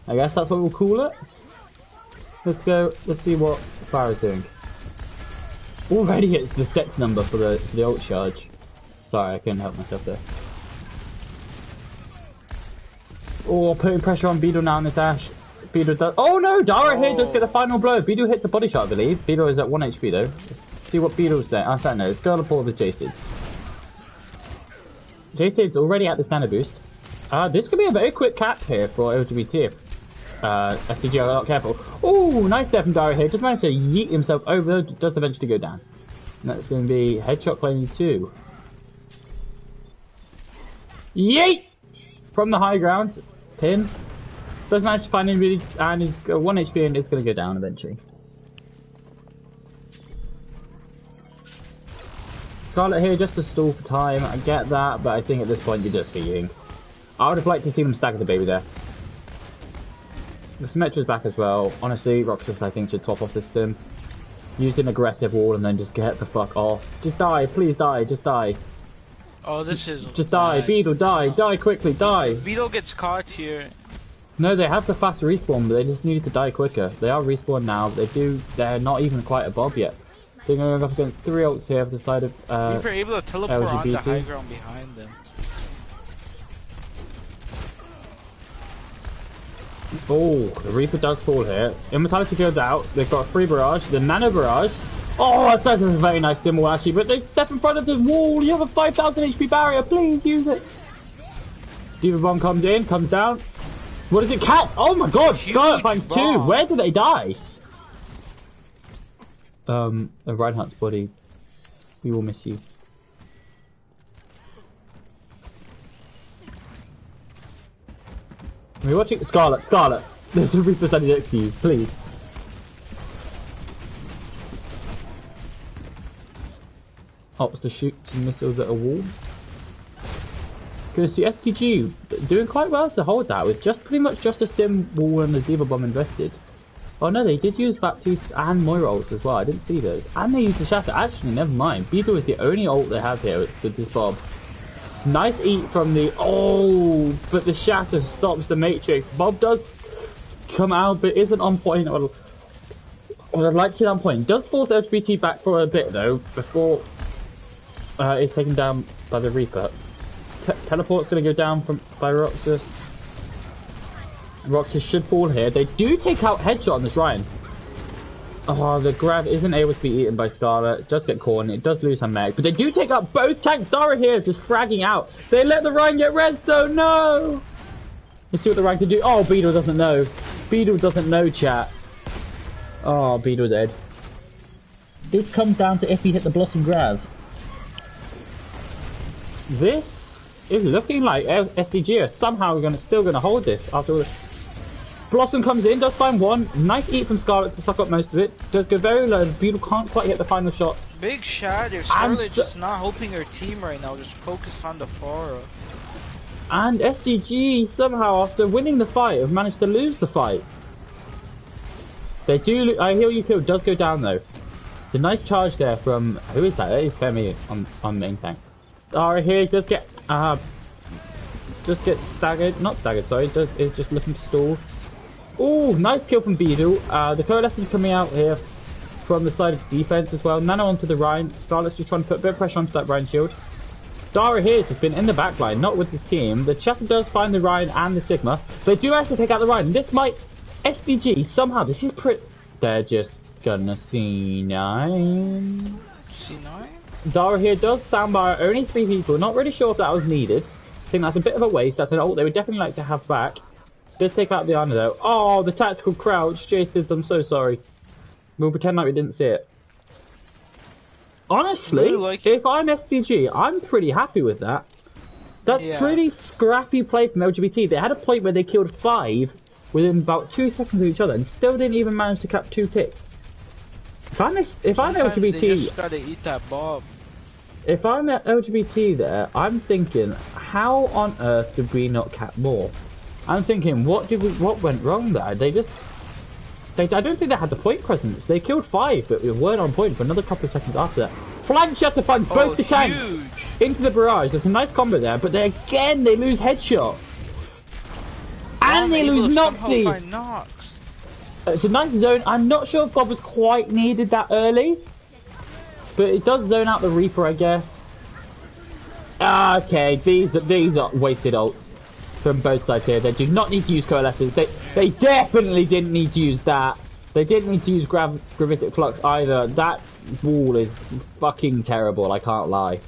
I guess that's what we'll call it. Let's go. Let's see what Farah's doing. Already it's the sex number for the ult charge. Sorry, I couldn't help myself there. Oh, putting pressure on Beetle now on this Ash. Beetle does. Oh no! Dara here does get the final blow. Beetle hits the body shot, I believe. Beetle is at 1 HP though. Let's see what Beetle's there. I don't know. Let's go on the ball with Jason. Jason's already at the standard boost. This could be a very quick cap here for LGBT. SDG are not careful. Oh, nice step from Dara here. Just managed to yeet himself over. Does eventually go down. And that's going to be headshot claiming 2. Yeet! From the high ground. Pin. Does manage to find him really, and he's got 1 HP and it's going to go down eventually. Scarlet here just to stall for time. I get that, but I think at this point you're just feeding. I would have liked to see them stagger the baby there. The Symmetra's back as well. Honestly, Roxas I think should swap off this sim. Use an aggressive wall and then just get the fuck off. Just die, please die, just die. Oh, this is... Just die, Beetle, die, die quickly, die. Beetle gets caught here. No, they have the fast respawn, but they just needed to die quicker. They are respawned now, they're not even quite a bob yet. They're going up against 3 ults here for the side of We were able to teleport LGBT. on the high ground behind them. Oh, the Reaper does fall here. Immortality goes out. They've got a free barrage, the nano barrage. Oh, that's a very nice symbol actually, but they step in front of the wall. You have a 5,000 HP barrier, please use it. Diva Bomb comes in, comes down. What is it, Cat? Oh my god, Scarlet finds 2. Where did they die? Reinhardt's body. We will miss you. We're watching Scarlet. There's a Reaper standing next to you, please. Opts to shoot some missiles at a wall. Because the SDG doing quite well to hold that with just pretty much just a Stim wall and the Diva Bomb invested. Oh no, they did use Baptiste and Moira ults as well. I didn't see those. And they used the Shatter. Actually, never mind. Beetle is the only ult they have here with this Bob. Nice eat from the... Oh, but the Shatter stops the Matrix. Bob does come out, but isn't on point. Well, I'd like to see that on point. Does force LGBT back for a bit, though, before it's taken down by the Reaper. Teleport's going to go down by Roxas. Roxas should fall here. They do take out headshot on this Ryan. Oh, the grab isn't able to be eaten by Scarlet. It does get caught and it does lose her mag. But they do take out both tanks. Dara here is just fragging out. They let the Ryan get red, so no! Let's see what the Ryan can do. Oh, Beetle doesn't know. Beetle doesn't know, chat. Oh, Beetle dead. This comes down to if he hit the Blossom grab. This is looking like SDG are somehow still gonna hold this after all this. Blossom comes in, does find 1. Nice eat from Scarlet to suck up most of it. Does go very low. Beetle can't quite hit the final shot. Big shatter. Scarlet just not helping her team right now. Just focused on the Pharah. And SDG somehow, after winning the fight, have managed to lose the fight. They do. I heal you kill does go down though. The nice charge there from who is that? That is Femi on main tank. Dara here does get staggered. Not staggered. Sorry. Is just looking to stall. Oh, nice kill from Beetle. The coalescence coming out here from the side of defense as well. Nano onto the Rhine. Scarlet's just trying to put a bit of pressure onto that Rhine shield. Dara here has been in the backline, not with his team. The Chatter does find the Rhine and the Sigma. They do actually take out the Rhine. This might... SDG, somehow, this is pretty... They're just gonna C9. C9? Dara here does soundbar only 3 people. Not really sure if that was needed. I think that's a bit of a waste. That's an ult they would definitely like to have back. Does take out the Ana though. Oh, the tactical crouch. Jason, I'm so sorry. We'll pretend like we didn't see it. Honestly, if I'm SDG, I'm pretty happy with that. That's pretty scrappy play from LGBT. They had a point where they killed 5 within about 2 seconds of each other and still didn't even manage to cap 2 ticks. If I'm LGBT, they just gotta eat that Bob. If I'm at LGBT there, I'm thinking, how on earth did we not cap more? I'm thinking, what went wrong there? I don't think they had the point presence. They killed 5, but we weren't on point for another couple of seconds after that. Flank Shatter finds both the tanks into the barrage. There's a nice combo there, but they lose headshot. And they lose Noxy. It's a nice zone. I'm not sure if Bob was quite needed that early, but it does zone out the Reaper, I guess. Okay, these are wasted ults. from both sides here. They do not need to use Coalescence. They definitely didn't need to use that. They didn't need to use Gravitic Flux either. That wall is fucking terrible, I can't lie.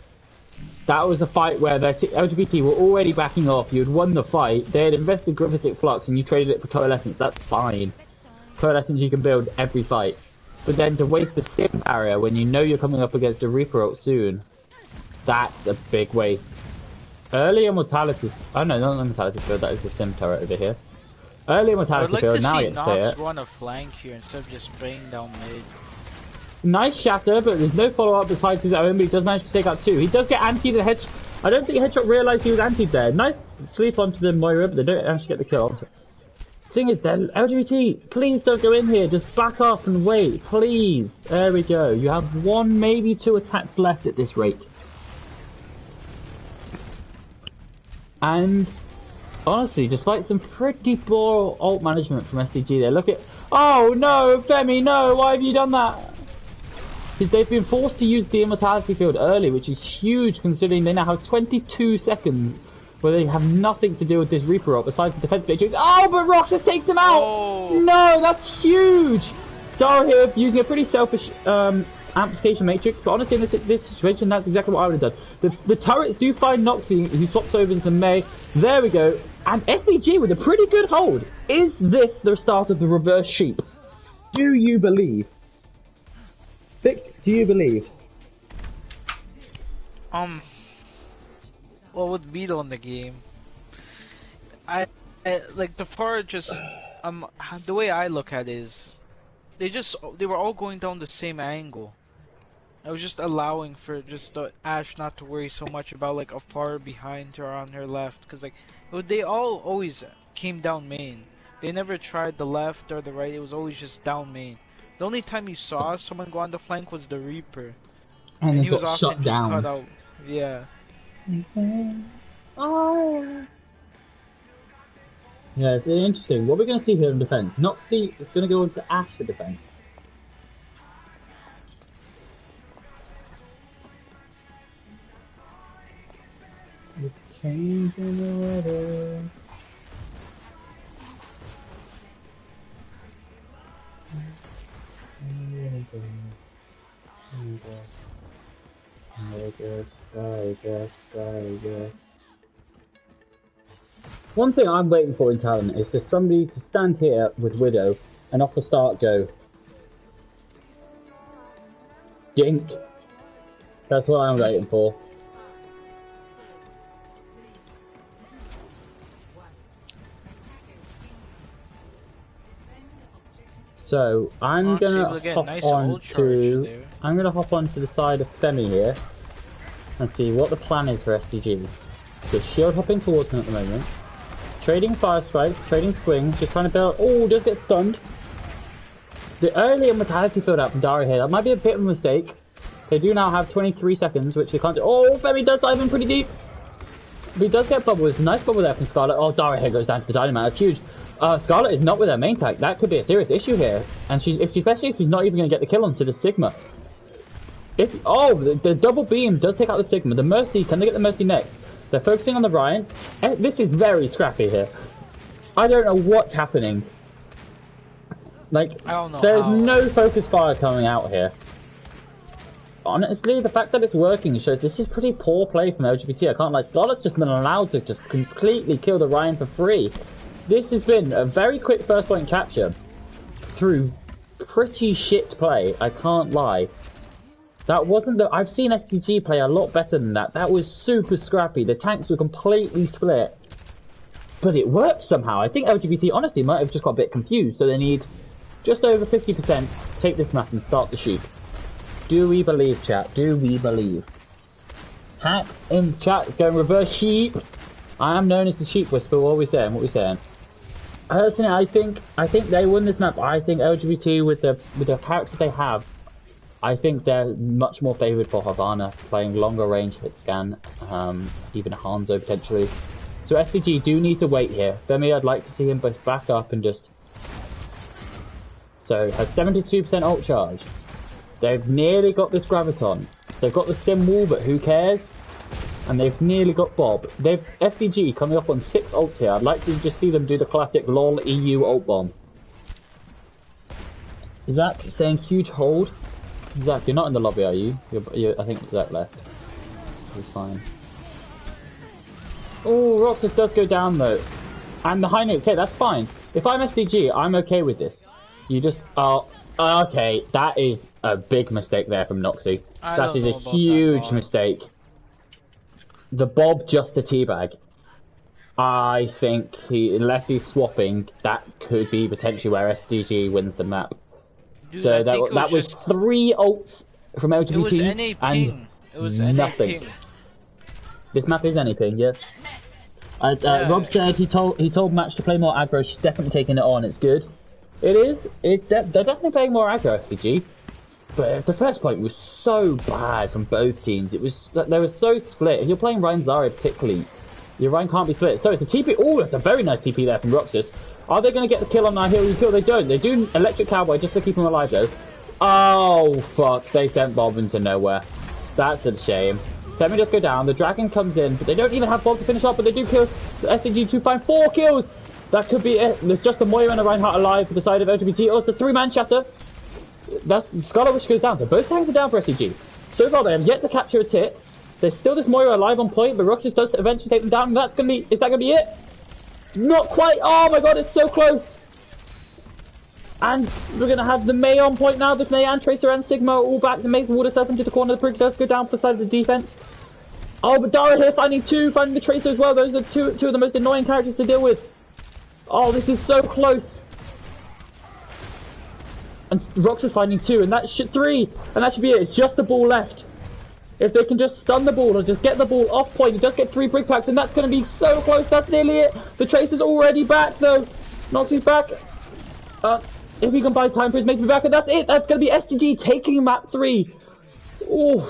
That was a fight where the LGBT were already backing off. You had won the fight. They had invested Gravitic Flux and you traded it for Coalescence. That's fine. Coalescence you can build every fight. But then to waste the Sim barrier when you know you're coming up against a Reaper ult soon, that's a big waste. Early Immortality... Oh no, not Immortality Field, that is the Sim turret over here. Early Immortality Field, now I get to say it. I'd like to see Nox run a flank here instead of just spraying down mid. Nice shatter, but there's no follow-up besides his own, but he does manage to take out 2. He does get antied the headshot. I don't think Headshot realised he was antied there. Nice sweep onto the Moira, but they don't actually get the kill. Thing is, then, LGBT, please don't go in here. Just back off and wait, please. There we go. You have 1, maybe 2 attacks left at this rate. And honestly, despite some pretty poor ult management from SDG there, look at... Oh no, Femi, no, why have you done that? Because they've been forced to use the Immortality Field early, which is huge considering they now have 22 seconds where they have nothing to do with this Reaper ult besides the defense matrix. Oh, but Roxas takes them out! Oh. No, that's huge! Dara here using a pretty selfish amplification matrix, but honestly in this situation that's exactly what I would have done. The turrets do find Noxie, who swaps over into Mei. There we go. And SDG with a pretty good hold. Is this the start of the reverse sheep? Do you believe? Vic, do you believe? Well, with Beetle in the game, I like the far just the way I look at it is they were all going down the same angle. I was just allowing for just the Ashe not to worry so much about like a far behind her on her left, because like they all always came down main. They never tried the left or the right. It was always just down main. The only time you saw someone go on the flank was the Reaper, and he was often just cut out. Yeah. Oh. Yeah, it's interesting. What we're going to see here in defense. Noxie is going to go into Ashe for defense. It's changing the weather. I guess. One thing I'm waiting for in Talon is for somebody to stand here with Widow and off the start go Dink. That's what I'm waiting for. So I'm gonna hop onto the side of Femi here and see what the plan is for SDG. So shield hopping towards him at the moment. Trading fire strikes, trading swings, just trying to build. Oh, just get stunned. The early Immortality Field out from Dari here, that might be a bit of a mistake. They do now have 23 seconds, which they can't do. Oh, Femi does dive in pretty deep. But he does get bubbles. Nice bubble there from Scarlet. Oh, Dari here goes down to the Dynamite. That's huge. Scarlet is not with her main tank. That could be a serious issue here. And especially if she's not even going to get the kill onto the Sigma. The double beam does take out the Sigma. The Mercy, can they get the Mercy next? They're focusing on the Ryan. This is very scrappy here. I don't know what's happening. Like, there's no focus fire coming out here. Honestly, the fact that it's working shows this is pretty poor play from LGBT. I can't lie. Scarlet's just been allowed to just completely kill the Ryan for free. This has been a very quick first point capture through pretty shit play, I can't lie. That wasn't I've seen SDG play a lot better than that. That was super scrappy. The tanks were completely split. But it worked somehow. I think LGBT honestly might have just got a bit confused, so they need just over 50% to take this map and start the sheep. Do we believe, chat? Do we believe? Hack in chat going reverse sheep. I am known as the sheep whisperer. What are we saying? What are we saying? Personally, I think they win this map. I think LGBT with the characters they have, I think they're much more favoured for Havana, playing longer range hit scan, even Hanzo potentially. So SDG do need to wait here. Femi, I'd like to see him both back up and just... So, has 72% ult charge. They've nearly got this Graviton. They've got the Sim wall, but who cares? and they've nearly got Bob. They've SDG coming up on 6 ults here. I'd like to just see them do the classic LOL EU ult bomb. Zach saying huge hold. Zach, you're not in the lobby, are you? I think Zach left. You're fine. Oh, Roxas does go down though. And the high note, okay, that's fine. If I'm SDG, I'm okay with this. You just, okay, that is a big mistake there from Noxy. That is a huge mistake. The Bob just a teabag. I think unless he's swapping, that could be potentially where SDG wins the map. Dude, so that was 3 ults from LGBT it was NA and it was nothing. NA. This map is NA ping, yes. Rob said he told Match to play more aggro. She's definitely taking it on. It's good. It is. They're definitely playing more aggro, SDG. But the first point was so bad from both teams. It was they were so split. If you're playing Ryan Zarya particularly, your Ryan can't be split. So it's a TP. Oh, that's a very nice TP there from Roxas. Are they going to get the kill on our hero kill? They don't. They do Electric Cowboy just to keep him alive though. Oh fuck! They sent Bob into nowhere. That's a shame. Let me just go down. The dragon comes in, but they don't even have Bob to finish off. But they do kill the SDG to find 4 kills. That could be it. There's just a Moira and a Reinhardt alive for the side of LGBT. Oh, it's a 3-man shatter. That's Scholar Wish goes down. So both tanks are down for SDG. So far they have yet to capture a tit. There's still this Moira alive on point, but Roxas does eventually take them down. And that's gonna be. Is that gonna be it? Not quite. Oh my god, it's so close. And we're gonna have the Mei on point now. This Mei and Tracer and Sigma all back. The Mei's ward herself into the corner. The Prig does go down for the side of the defense. Oh, but Dara here finding the Tracer as well. Those are two of the most annoying characters to deal with. Oh, this is so close. And Rox is finding 2, and that's 3, and that should be it. It's just the ball left. If they can just stun the ball or just get the ball off point, it does get 3 brick packs, and that's going to be so close. That's nearly it. The Tracer's already back, though. Noxie's back. If he can buy time for his mate to be back, and that's it. That's going to be SDG taking map 3. Ooh.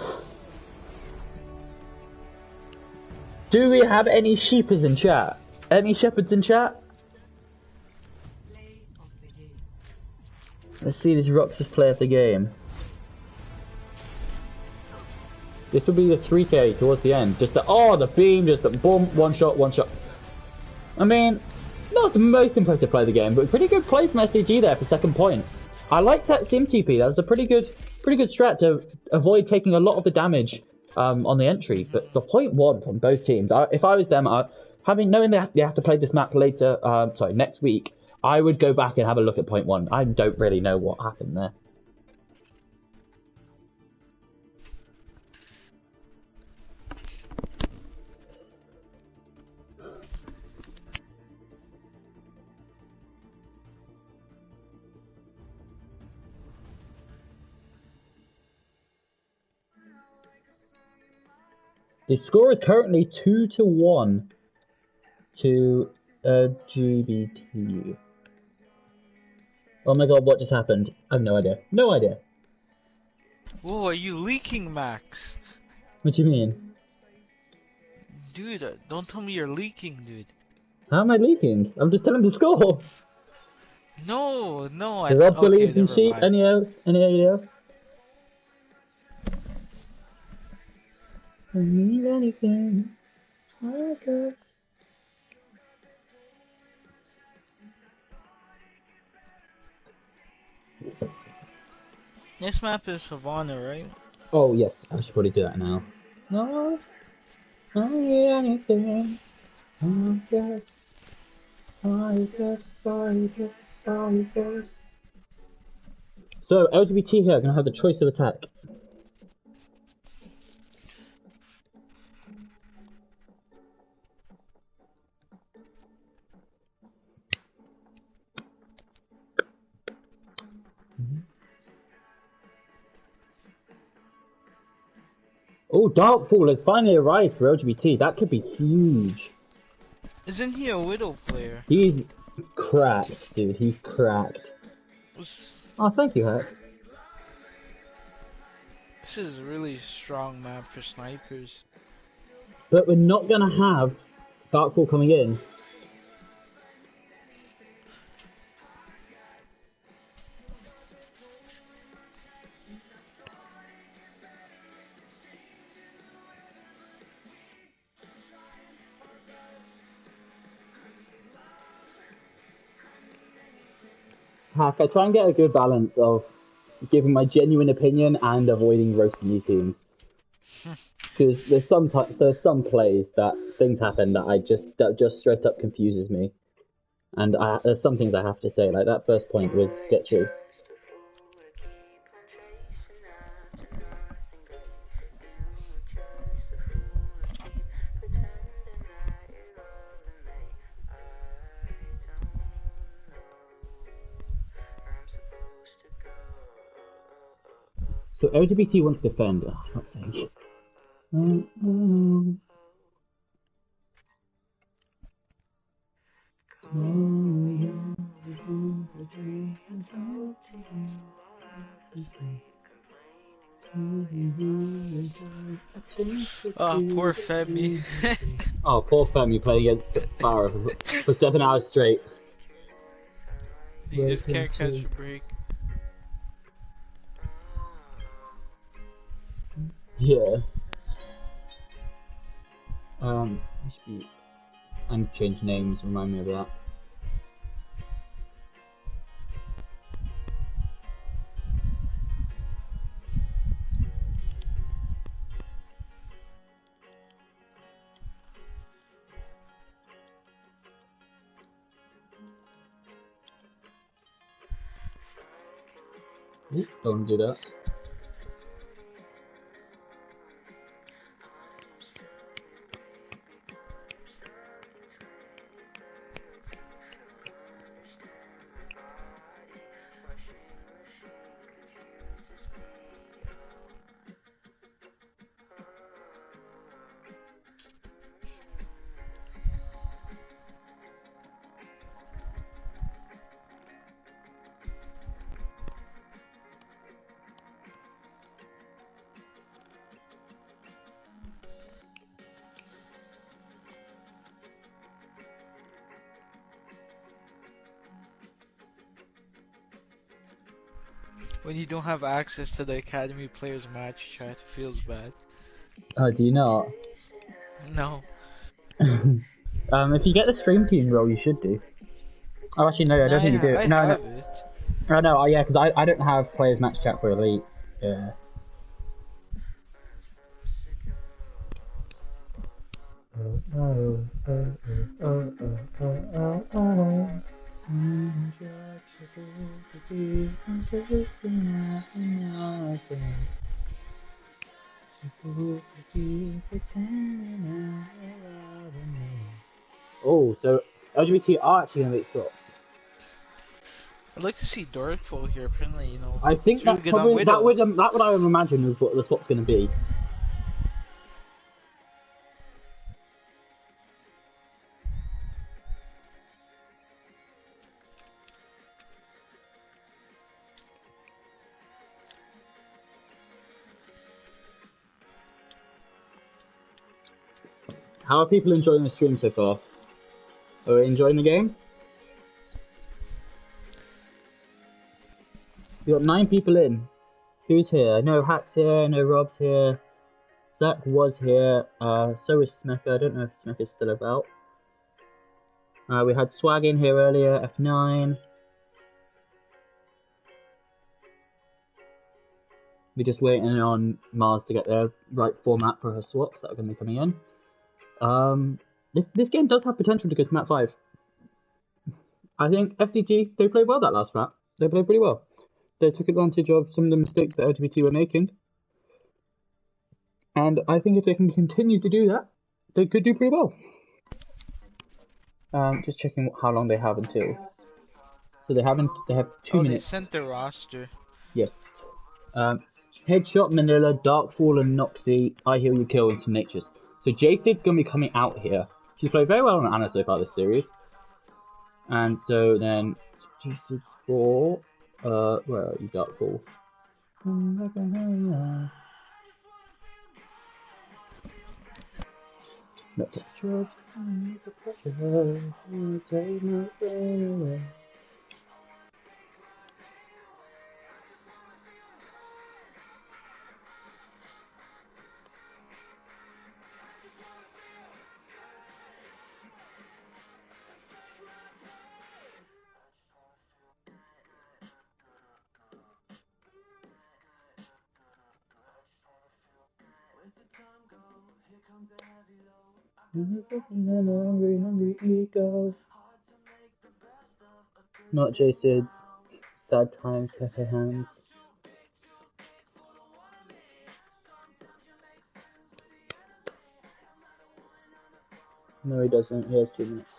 Do we have any sheepers in chat? Any shepherds in chat? Let's see this Roxas play of the game. This will be the 3k towards the end. Just the beam, just the boom, one shot. I mean, not the most impressive play of the game, but pretty good play from SDG there for second point. I like that Sim TP. That was a pretty good strat to avoid taking a lot of the damage on the entry. But the point 1 from both teams. If I was them, knowing they have to play this map later, next week, I would go back and have a look at point 1. I don't really know what happened there. The score is currently 2-1 to LGBT. Oh my god, what just happened? I have no idea. No idea. Whoa, are you leaking, Max? What do you mean? Dude, don't tell me you're leaking, dude. How am I leaking? I'm just telling the score. No. Rob believes in sheep. Any else? I need anything. I guess. This map is Havana, right? Oh yes, I should probably do that now. No, I need anything. I guess. So LGBT here are gonna have the choice of attack. Oh, Darkfall has finally arrived for LGBT. That could be huge. Isn't he a Widow player? He's cracked, dude. He's cracked. Oh, thank you, Herc. This is a really strong map for snipers. But we're not gonna have Darkfall coming in. Hack, I try and get a good balance of giving my genuine opinion and avoiding roasting these teams. Because there's some plays that things happen that just straight up confuses me, and there's some things I have to say. Like that first point was sketchy. So LGBT wants to defend. Oh, for fuck's sake. Oh, poor Femi. Oh, poor Femi playing against Farah for 7 hours straight. He just can't catch a break. Yeah. I need to change names, remind me of that. Ooh, don't do that. When you don't have access to the Academy Players Match chat, it feels bad. Oh, do you not? No. If you get the stream team role, you should do. Oh, actually, no, I don't think you do. I No, have no. it. Oh, no, yeah, because I don't have players match chat for Elite. Yeah. Oh, so LGBT are actually gonna make swaps. I'd like to see Dorkful here. Apparently, you know, I think he's really that's good on probably Widow. that would I would imagine is what the swap's gonna be. How are people enjoying the stream so far? Are they enjoying the game? We got 9 people in. Who's here? No Hack's here, no Rob's here. Zach was here, so is Smeka. I don't know if Smeka's still about. We had Swag in here earlier, F9. We're just waiting on Mars to get their right format for her swaps that are going to be coming in. This game does have potential to go to map 5. I think SDG, they played well that last map. They played pretty well. They took advantage of some of the mistakes that LGBT were making. And I think if they can continue to do that, they could do pretty well. Just checking how long they have until. So they have 2 minutes. They sent their roster. Yes. Headshot, Manila, Darkfall, and Noxy, I Heal You Kill into Natures. So J-Sid's going to be coming out here. She's played very well on Anna so far this series. And so then J-Sid's 4. Where are you, Darkfall? No pressure, no pressure, take my pain away. Hungry, hungry ego. Not J Sid's. Sad times, cafe hands. No, he doesn't. He has 2 minutes.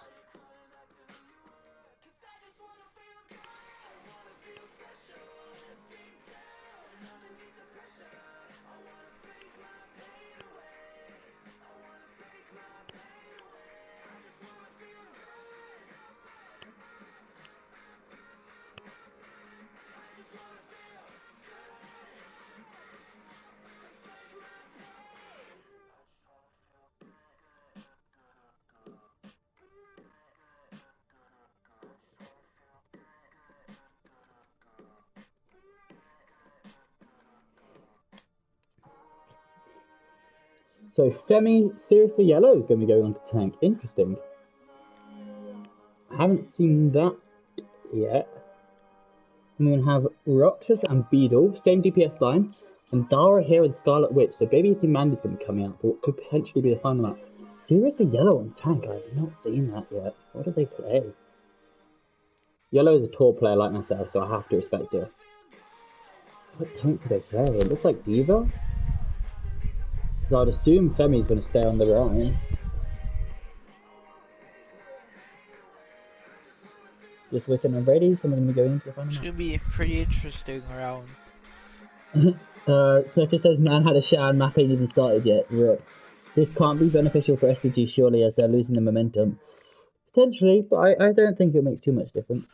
So Femi Seriously Yellow is going to be going on to tank. Interesting. I haven't seen that yet. I'm going to have Roxas and Beedle, same DPS line, and Dara here with Scarlet Witch. So Baby Team Mandy's going to be coming out for what could potentially be the final map. Seriously Yellow on tank, I have not seen that yet. What do they play? Yellow is a tall player like myself, so I have to respect her. What tank do they play? It looks like Diva. So I'd assume Femi's going to stay on the right. Just looking already, so I'm going to go into the final It's map. gonna be a pretty interesting round. Sniffer says man had a shower and map ain't even started yet. Right. This can't be beneficial for SDG surely as they're losing the momentum. Potentially, but I don't think it makes too much difference.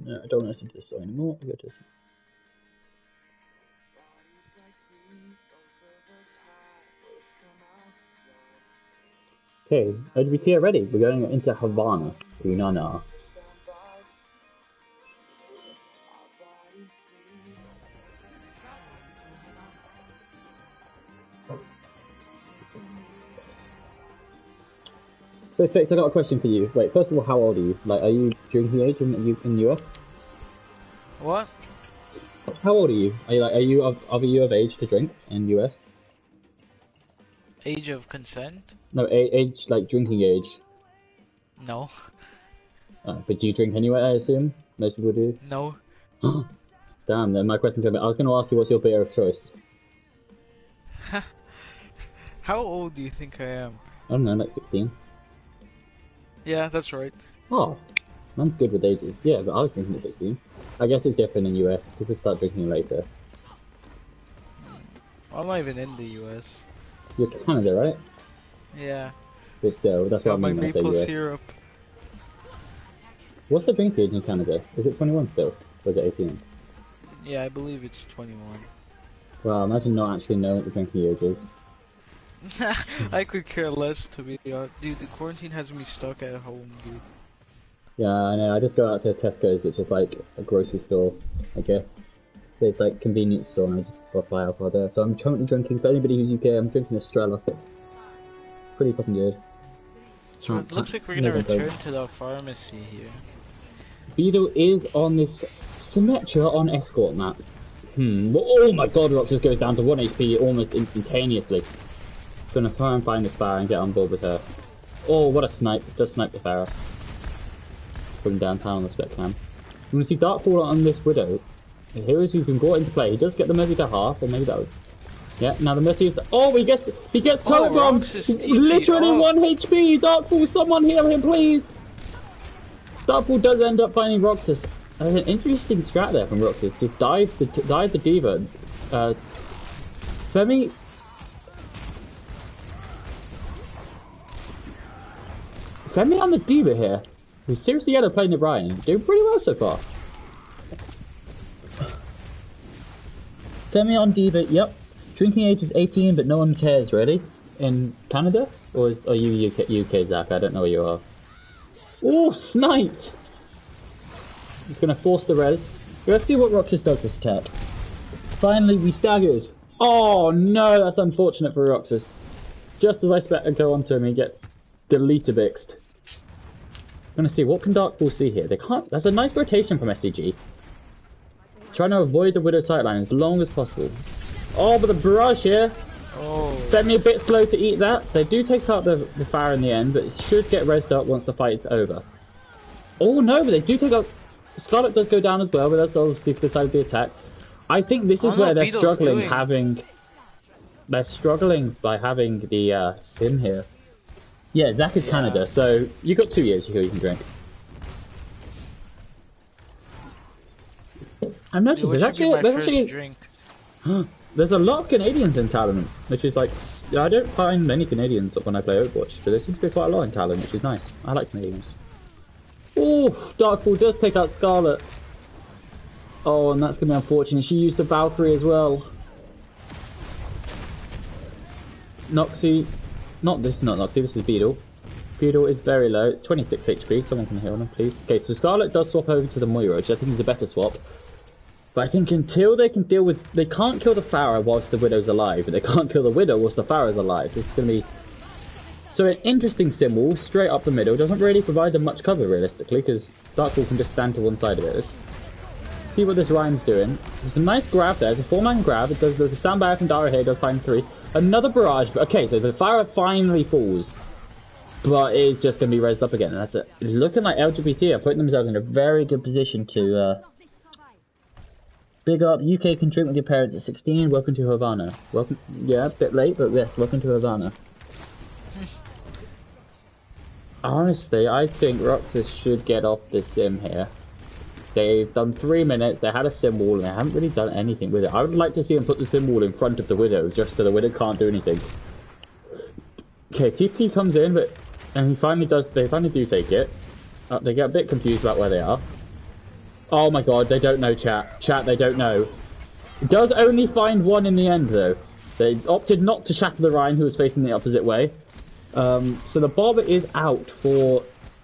No, I don't want to listen to this song anymore. I'll go to this. Okay, LGBTea are ready. We're going into Havana. Unana. So, Fix, I got a question for you. Wait, first of all, how old are you? Like, are you drinking age in US? What? How old are you? Are you of age to drink in US? Age of consent? No, age, like drinking age. No. But do you drink anyway, I assume? Most people do? No. Damn, then my question's I was going to ask you what's your beer of choice. How old do you think I am? I don't know, like 16. Yeah, that's right. Oh, I'm good with ages. Yeah, but I was drinking at 16. I guess it's different in US. People start drinking later. I'm not even in the US. You're Canada, right? Yeah. But still, that's what I Got my mean when I say maple US. syrup. What's the drinking age in Canada? Is it 21 still? Or is it 18? Yeah, I believe it's 21. Well, imagine not actually knowing what the drinking age is. I could care less, to be honest. Dude, the quarantine has me stuck at home, dude. Yeah, I know. I just go out to Tesco's, which is like a grocery store, I guess. So it's like convenience store, and I just buy alcohol there. So I'm currently drinking. For anybody who's UK, I'm drinking Estrella. Pretty fucking good. So it looks like we're gonna return to the pharmacy here. Beedle is on this Symmetra on escort map. Oh my god, Roxas goes down to 1 HP almost instantaneously. Gonna try and find this Farah and get on board with her. Oh, what a snipe. Just sniped the Farah. From downtown on the spec cam. I'm gonna see Darkfall on this Widow. The heroes who can go into play. He does get the Mercy to half, or maybe that was... Yeah, now the Mercy is... Oh, he gets toe bombed! Literally 1 HP! Darkfall, someone heal him, please! Darkfall does end up finding Roxas. An interesting strat there from Roxas. Just dive the Diva. Femi... Femi on the Diva here. Who's seriously yellow playing the Ryan. Doing pretty well so far. Femi on Diva, yep. Drinking age is 18, but no one cares, really. In Canada? Or are you UK, Zach? I don't know where you are. Oh, sniped! He's gonna force the res. Let's see what Roxas does this attack. finally we staggered. Oh no, that's unfortunate for Roxas. Just as I expect to go onto him, he gets deleted-bixed. I'm gonna see, what can Dark Bull see here? They can't. That's a nice rotation from SDG. Trying to avoid the Widow sightline as long as possible. Oh, but the barrage here. Oh. Semi a bit slow to eat that. They do take out the fire in the end, but it should get rezzed up once the fight is over. Oh no, but they do take out. Scarlet does go down as well, but that's obviously for the side of the attack. I think this is where they're struggling having. They're struggling by having the sim here. Yeah, Zach is Canada, so you got 2 years here you can drink. I've noticed there's actually there's a lot of Canadians in Talon, which is like, I don't find many Canadians when I play Overwatch, but there seems to be quite a lot in Talon, which is nice. I like Canadians. Oh, Darkfall does take out Scarlet. Oh, and that's gonna be unfortunate. She used the Valkyrie as well. Noxie, not Noxie, this is Beetle. Beetle is very low, it's 26 HP, someone can heal him, please. Okay, so Scarlet does swap over to the Moira, which I think is a better swap. But I think until they can deal with... They can't kill the Pharah whilst the Widow's alive, but they can't kill the Widow whilst the Pharah's alive. It's going to be... So an interesting symbol, straight up the middle, doesn't really provide them much cover realistically, because Darkfall can just stand to one side of it. Let's see what this Ryan's doing. There's a nice grab there, it's a 4-man grab, it does the standby from Dara here, does find 3. Another barrage, but okay, so the Pharah finally falls. But it's just going to be raised up again, and that's it. It's looking like LGBT are putting themselves in a very good position to... Big up, UK can drink with your parents at 16, welcome to Havana. Welcome, yeah, a bit late, but yes, welcome to Havana. Honestly, I think Roxas should get off this sim here. They've done 3 minutes, they had a sim wall, and they haven't really done anything with it. I would like to see them put the sim wall in front of the Widow, just so the Widow can't do anything. Okay, TP comes in, but... And he finally does, they finally do take it. They get a bit confused about where they are. Oh my god, they don't know, chat. Chat, they don't know. It does only find 1 in the end, though. They opted not to shatter the Rhine, who was facing the opposite way. So the Bob is out for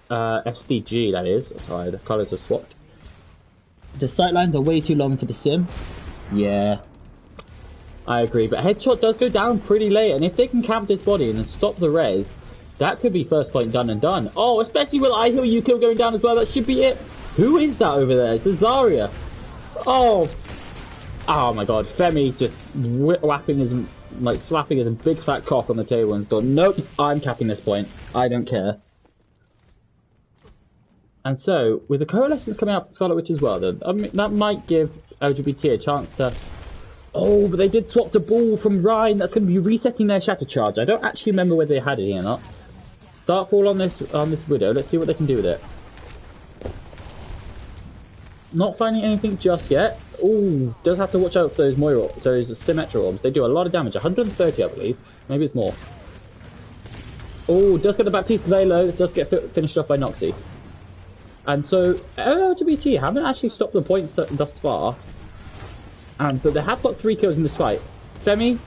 SDG, that is. Sorry, the colours are swapped. The sightlines are way too long for the sim. Yeah. I agree, but Headshot does go down pretty late, and if they can camp this body and stop the res, that could be first point done and done. Oh, especially with I Heal You Kill going down as well, that should be it. Who is that over there? It's Zarya. Oh. Oh my god. Femi just whapping his, like, slapping his big fat cock on the table and gone, nope, I'm capping this point. I don't care. And so, with the Coalescence coming out for Scarlet Witch as well, then, I mean, that might give LGBT a chance to... Oh, but they did swap the ball from Ryan. That's going to be resetting their Shatter Charge. I don't actually remember whether they had it or not. Darkfall on this Widow. Let's see what they can do with it. Not finding anything just yet. Ooh, does have to watch out for those Moira, those Symmetra orbs. They do a lot of damage. 130, I believe. Maybe it's more. Oh, does get the Baptiste very low. Does get finished off by Noxie. And so, LGBT haven't actually stopped the points thus far. And so they have got 3 kills in this fight. Femi,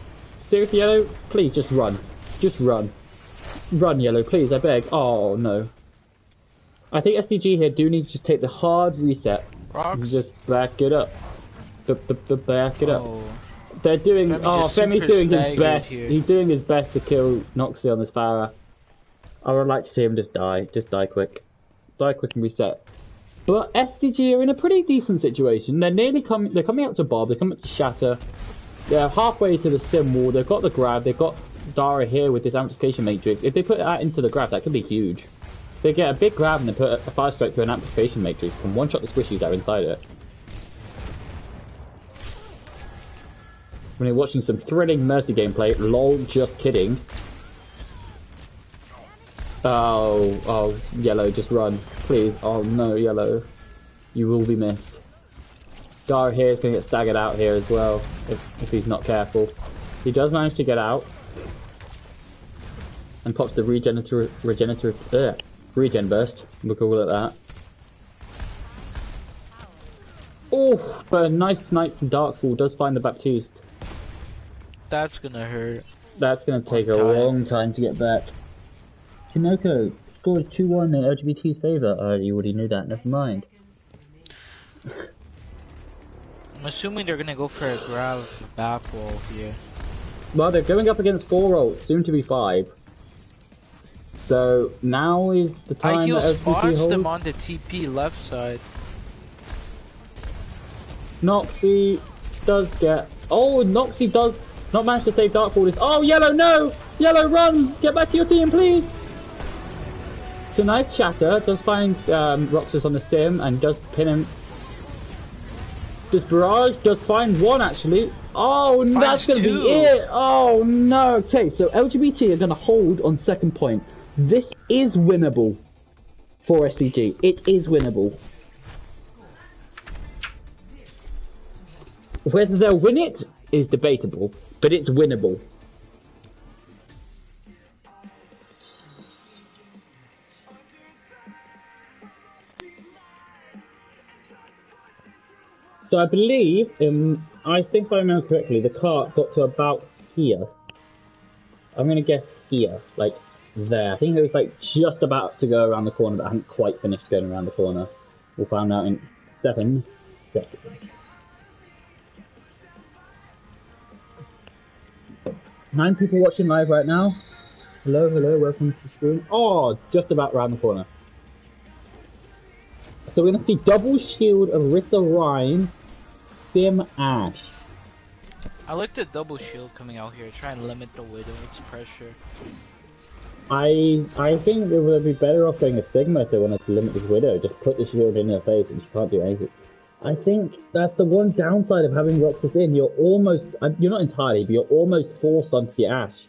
seriously, Yellow, please just run. Just run. Run, Yellow, please, I beg. Oh, no. I think SDG here do need to just take the hard reset. And just back it up. Back it up. They're doing... Femi's doing his best. Here. He's doing his best to kill Noxie on this Pharah. I would like to see him just die. Just die quick. Die quick and reset. But SDG are in a pretty decent situation. They're nearly coming. They're coming up to Bob. They're coming up to Shatter. They're halfway to the sim wall. They've got the grab. They've got Dara here with this amplification matrix. If they put that into the grab, that could be huge. If they get a big grab and they put a fire strike to an amplification matrix, can one-shot the squishies that are inside it. When you're watching some thrilling Mercy gameplay, lol, just kidding. Oh, Yellow, just run. Please. Oh no, Yellow. You will be missed. Dara here is going to get staggered out here as well, if he's not careful. He does manage to get out. And pops the regen burst. We'll call it that. Oh, but a nice snipe from Darkfall does find the Baptiste. That's gonna hurt. That's gonna take a long time to get back. Kinoko scored 2-1 in LGBT's favour. Oh, you already knew that, never mind. I'm assuming they're gonna go for a grab back wall here. Well, they're going up against 4 ults, soon to be 5. So now is the time I heal that LGBT spawns holds. them on the TP left side. Noxie does get... Oh, Noxie does not manage to save Dark Waters. Oh, Yellow, no! Yellow, run! Get back to your team, please! So nice chatter. Does find Roxas on the sim and does pin him. Does Barrage does find one, actually. Oh, that's going to be it! Oh, no! Okay, so LGBT are going to hold on second point. This is winnable for SDG. It is winnable. Whether they'll win it is debatable, but it's winnable. So I believe, I think if I remember correctly, the cart got to about here. I'm going to guess here, like there. I think it was like just about to go around the corner, but I hadn't quite finished going around the corner. We'll find out in 7 seconds. 9 people watching live right now. Hello, hello, welcome to the stream. Oh, just about around the corner. So we're going to see double shield of Rissa Rhyme, Sim Ash. I like the double shield coming out here, try and limit the Widow's pressure. I think it would be better off going a Sigma if they wanted to limit this Widow. Just put the shield in her face and she can't do anything. I think that's the one downside of having Roxas in. You're almost, you're not entirely, but you're almost forced onto the Ashe.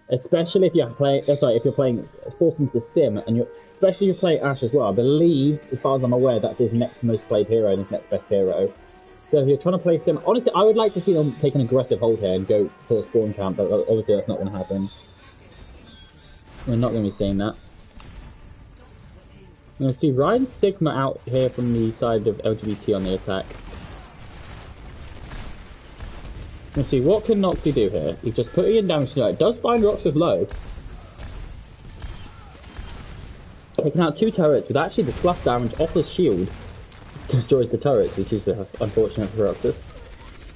Especially if you're playing, if you're playing forced into Sim, and especially if you play Ashe as well. I believe, as far as I'm aware, that's his next most played hero and his next best hero. So if you're trying to play Sim, honestly, I would like to see them take an aggressive hold here and go for a spawn camp, but obviously that's not going to happen. We're not going to be seeing that. I'm going to see Ryan Sigma out here from the side of LGBT on the attack. Let's see, what can Noxie do here? He's just putting in damage to it. Does find Roxas low. Taking out 2 turrets with actually the fluff damage off the shield. Destroys the turrets, which is unfortunate for Roxas.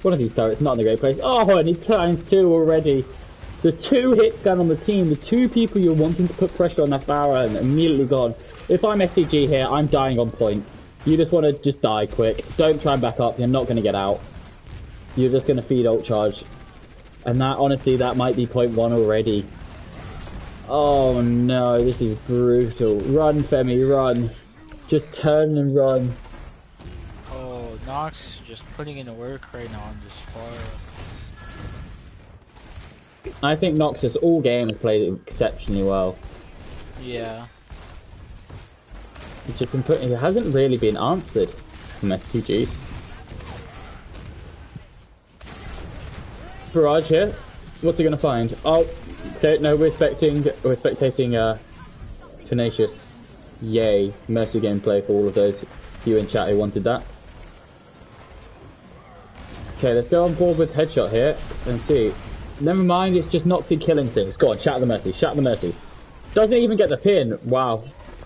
One of these turrets not in a great place. Oh, and he times 2 already. The 2 hits down on the team, the 2 people you're wanting to put pressure on that Farah and immediately gone. If I'm SDG here, I'm dying on point. You just want to just die quick. Don't try and back up, you're not going to get out. You're just going to feed ult charge. And that, honestly, that might be point 1 already. Oh no, this is brutal. Run, Femi, run. Just turn and run. Oh, Nox just putting in the work right now on this far. I think Noxus all game has played it exceptionally well. Yeah. It's just been it hasn't really been answered from STG. Barrage here. What's he gonna find? Oh, no, we're spectating Tenacious. Yay, Mercy gameplay for all of those you in chat who wanted that. Okay, let's go on board with Headshot here and see. Never mind, it's just Noxie killing things. Go on, shatter the Mercy, shatter the Mercy. Doesn't even get the pin. Wow.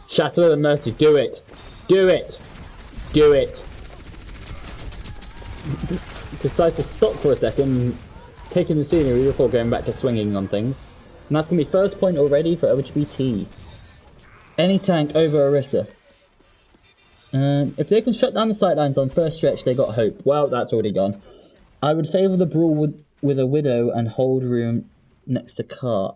Shatter the Mercy, do it. Do it. Do it. Decides to stop for a second, taking the scenery before going back to swinging on things. And that's going to be first point already for LGBT. Any tank over Orisa. If they can shut down the sightlines on first stretch, they got hope. Well, that's already gone. I would favour the brawl with a Widow and hold room next to cart.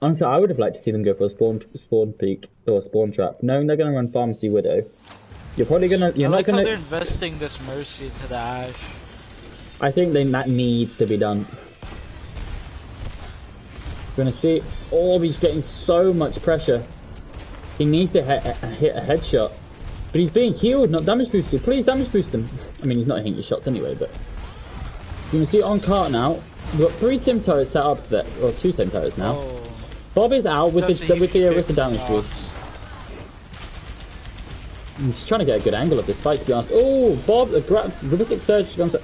Honestly, I would have liked to see them go for a spawn peak or a spawn trap, knowing they're going to run Pharmacy Widow. You're probably gonna. You're not gonna. They're investing this Mercy into the Ashe. I think that needs to be done. We're gonna see. Oh, he's getting so much pressure. He needs to hit a headshot, but he's being healed, not damage boosted. Please damage boost him. I mean, he's not hitting your shots anyway, but you can see it on cart now. We've got 3 sim turrets set up there, or 2 sim turrets now. Oh. Bob is out with the Orisa damage boost. I'm just trying to get a good angle of this fight, to be honest. Oh, Bob, the Gravitic Surge comes up.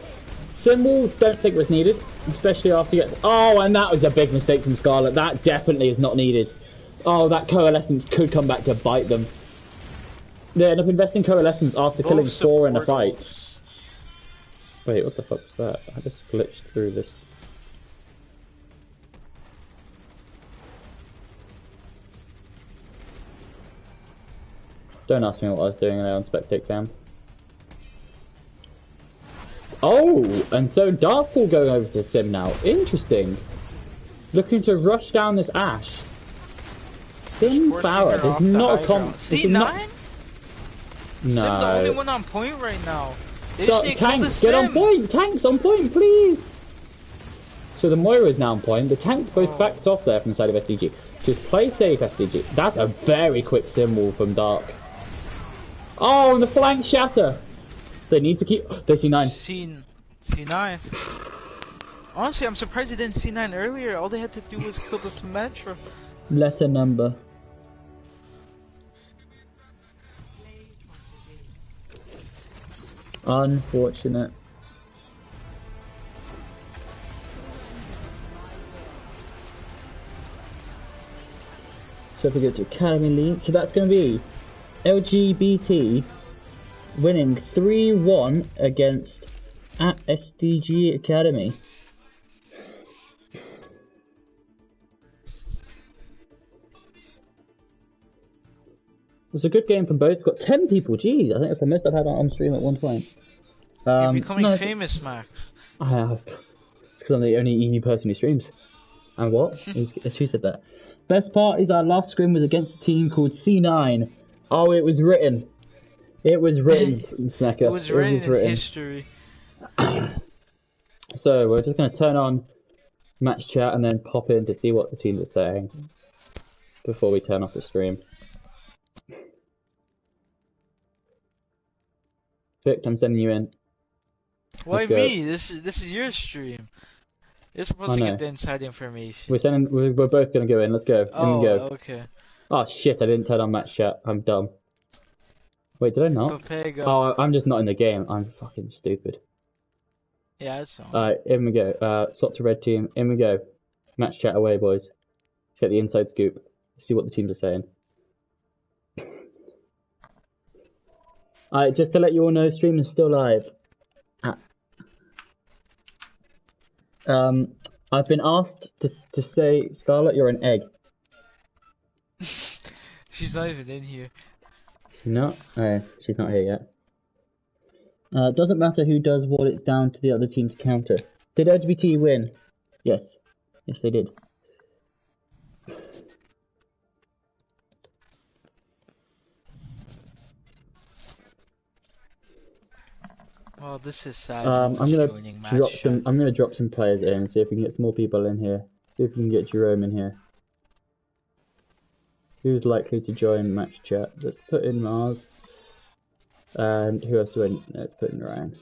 Symbol, don't think was needed, especially after you get... Oh, and that was a big mistake from Scarlet. That definitely is not needed. Oh, that Coalescence could come back to bite them. They end up investing coalescence after Both killing 4 in a fight. supportals. Wait, what the fuck was that? I just glitched through this. Don't ask me what I was doing on Spectate Cam. Oh, and so Darkpool going over to Sim now. Interesting. Looking to rush down this Ashe. Sim Farah, there's not a comp. C9? No. Sim's the only one on point right now. They just need to kill the Tanks, get on Sim. point! Tanks on point, please! So the Moira is now on point. The tanks both backed off there from the side of SDG. Just play safe, SDG. That's a very quick Sim wall from Dark. Oh, and the flank shatter! They need to keep... They C9. C9. Honestly, I'm surprised they didn't C9 earlier. All they had to do was kill the Symmetra. Letter number. Unfortunate. So if we go to Academy League, so that's going to be LGBT winning 3-1 against at SDG Academy. It was a good game from both. Got 10 people, jeez, I think that's the most I've had on stream at one point. You're becoming famous, Max. I have. Because I'm the only EU person who streams. And what? Who said that? Best part is our last scrim was against a team called C9. Oh, it was written. It was written, Snacker. It was written in history. So, we're just going to turn on match chat and then pop in to see what the teams are saying before we turn off the stream. Vic, I'm sending you in. Why me? This is your stream. You're supposed to get the inside information. We're both gonna go in. Let's go. Oh, in we go. Okay. Oh shit! I didn't turn on match chat. I'm dumb. Wait, did I not? Papega. Oh, I'm just not in the game. I'm fucking stupid. Yeah, it's on. Alright, in we go. Swap to red team. In we go. Match chat away, boys. Let's get the inside scoop. See what the teams are saying. Alright, just to let you all know, stream is still live. I've been asked to say, Scarlett, you're an egg. She's not even in here. She's not? Oh, she's not here yet. Doesn't matter who does what, it's down to the other team to counter. Did LGBT win? Yes. Yes, they did. Oh, this is sad. I'm gonna drop some players in, see if we can get some more people in here. See if we can get Jerome in here. Who's likely to join match chat? Let's put in Mars. And who else do I need? Let's put in Ryan.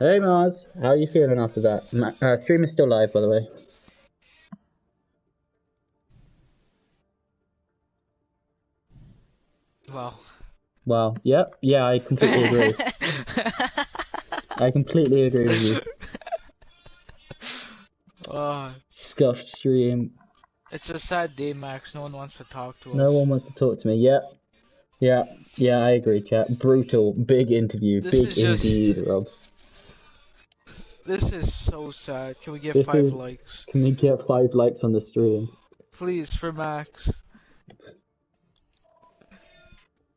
Hey Mars, how are you feeling after that? Stream is still live, by the way. Wow. Wow. Yep. Yeah, I completely agree. I completely agree with you. Scuffed stream. It's a sad day, Max. No one wants to talk to us. No one wants to talk to me. Yep. Yeah, I agree, chat. Brutal. Big interview. Big indeed, Rob. This is so sad. Can we get 5 likes? Can we get 5 likes on the stream? Please, for Max.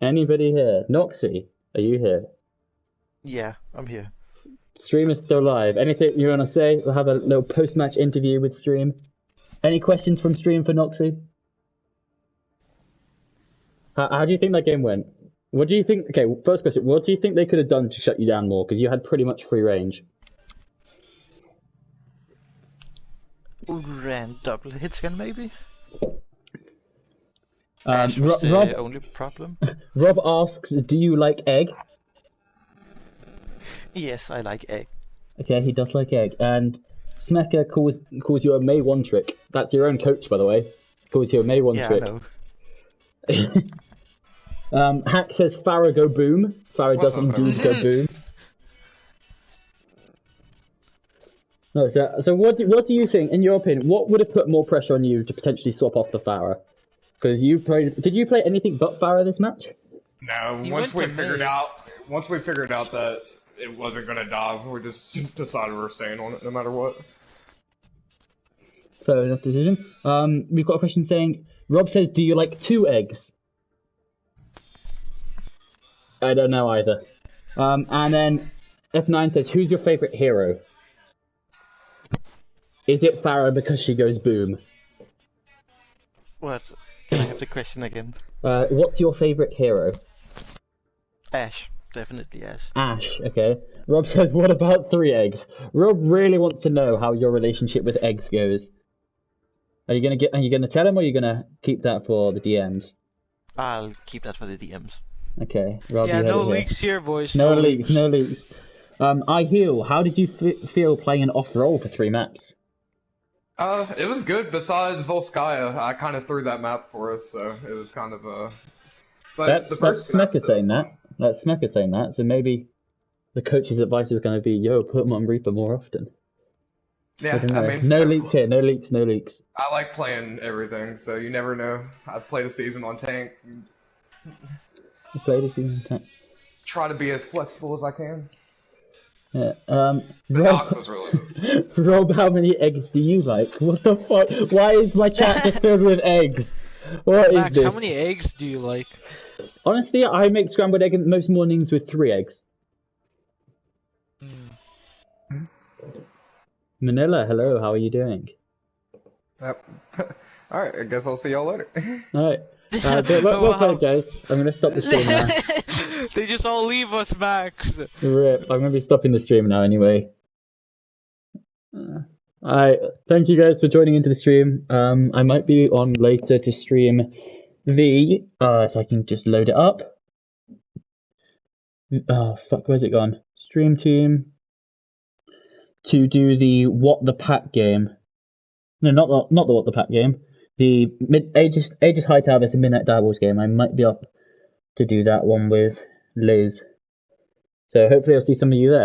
Anybody here? Noxy, are you here? Yeah, I'm here. Stream is still live. Anything you want to say? We'll have a little post-match interview with Stream. Any questions from Stream for Noxy? How do you think that game went? What do you think? Okay, first question. What do you think they could have done to shut you down more? Because you had pretty much free range. Ran double hits again, maybe? Rob, the only problem. Rob asks, do you like egg? Yes, I like egg. Okay, he does like egg. And Smecker calls you a May one trick. That's your own coach, by the way. Calls you a May one trick. I know. Hack says Farah go boom. Farah does indeed go boom. No, so what do you think, in your opinion, what would have put more pressure on you to potentially swap off the Farah? Because did you play anything but Farah this match? No, He once went we to figured mid. out that it wasn't gonna die, we just decided we were staying on it no matter what. Fair enough decision. We've got a question saying, Rob says, do you like 2 eggs? I don't know either. And then F9 says, who's your favourite hero? Is it Farah because she goes boom? What? Can I have the question again? What's your favourite hero? Ash. Definitely Ash. Ash, okay. Rob says, what about 3 eggs? Rob really wants to know how your relationship with eggs goes. Are you gonna tell him, or are you gonna keep that for the DMs? I'll keep that for the DMs. Okay, Rob, Yeah, you heard no it here. leaks here, boys. No leaks, no leaks. I heal. How did you feel playing an off roll for 3 maps? It was good. Besides Volskaya, I kind of threw that map for us, so it was kind of But the first that's Smeka saying that. That's Smeka saying that. So maybe the coach's advice is going to be, yo, put him on Reaper more often. Yeah, I mean, no leaks here. No leaks. No leaks. I like playing everything, so you never know. I've played a season on tank. You played a season tank. Try to be as flexible as I can. Yeah. The Rob, Nox was really good. Rob, how many eggs do you like? What the fuck? Why is my chat just filled with eggs? What is Max, this? how many eggs do you like? Honestly, I make scrambled egg most mornings with 3 eggs. Manila, hello, how are you doing? Yep. Alright, I guess I'll see y'all later. Alright. Well played, guys. I'm gonna stop the stream now. They just all leave us, Max. Rip. I'm gonna be stopping the stream now anyway. Alright, thank you guys for joining into the stream. I might be on later to stream if I can just load it up. Oh fuck, where's it gone? Stream team. To do the What the Pack game. No, not the What the Pack game. The Aegis Hightower vs Midnight Divers game. I might be up to do that one with Liz. So hopefully I'll see some of you there.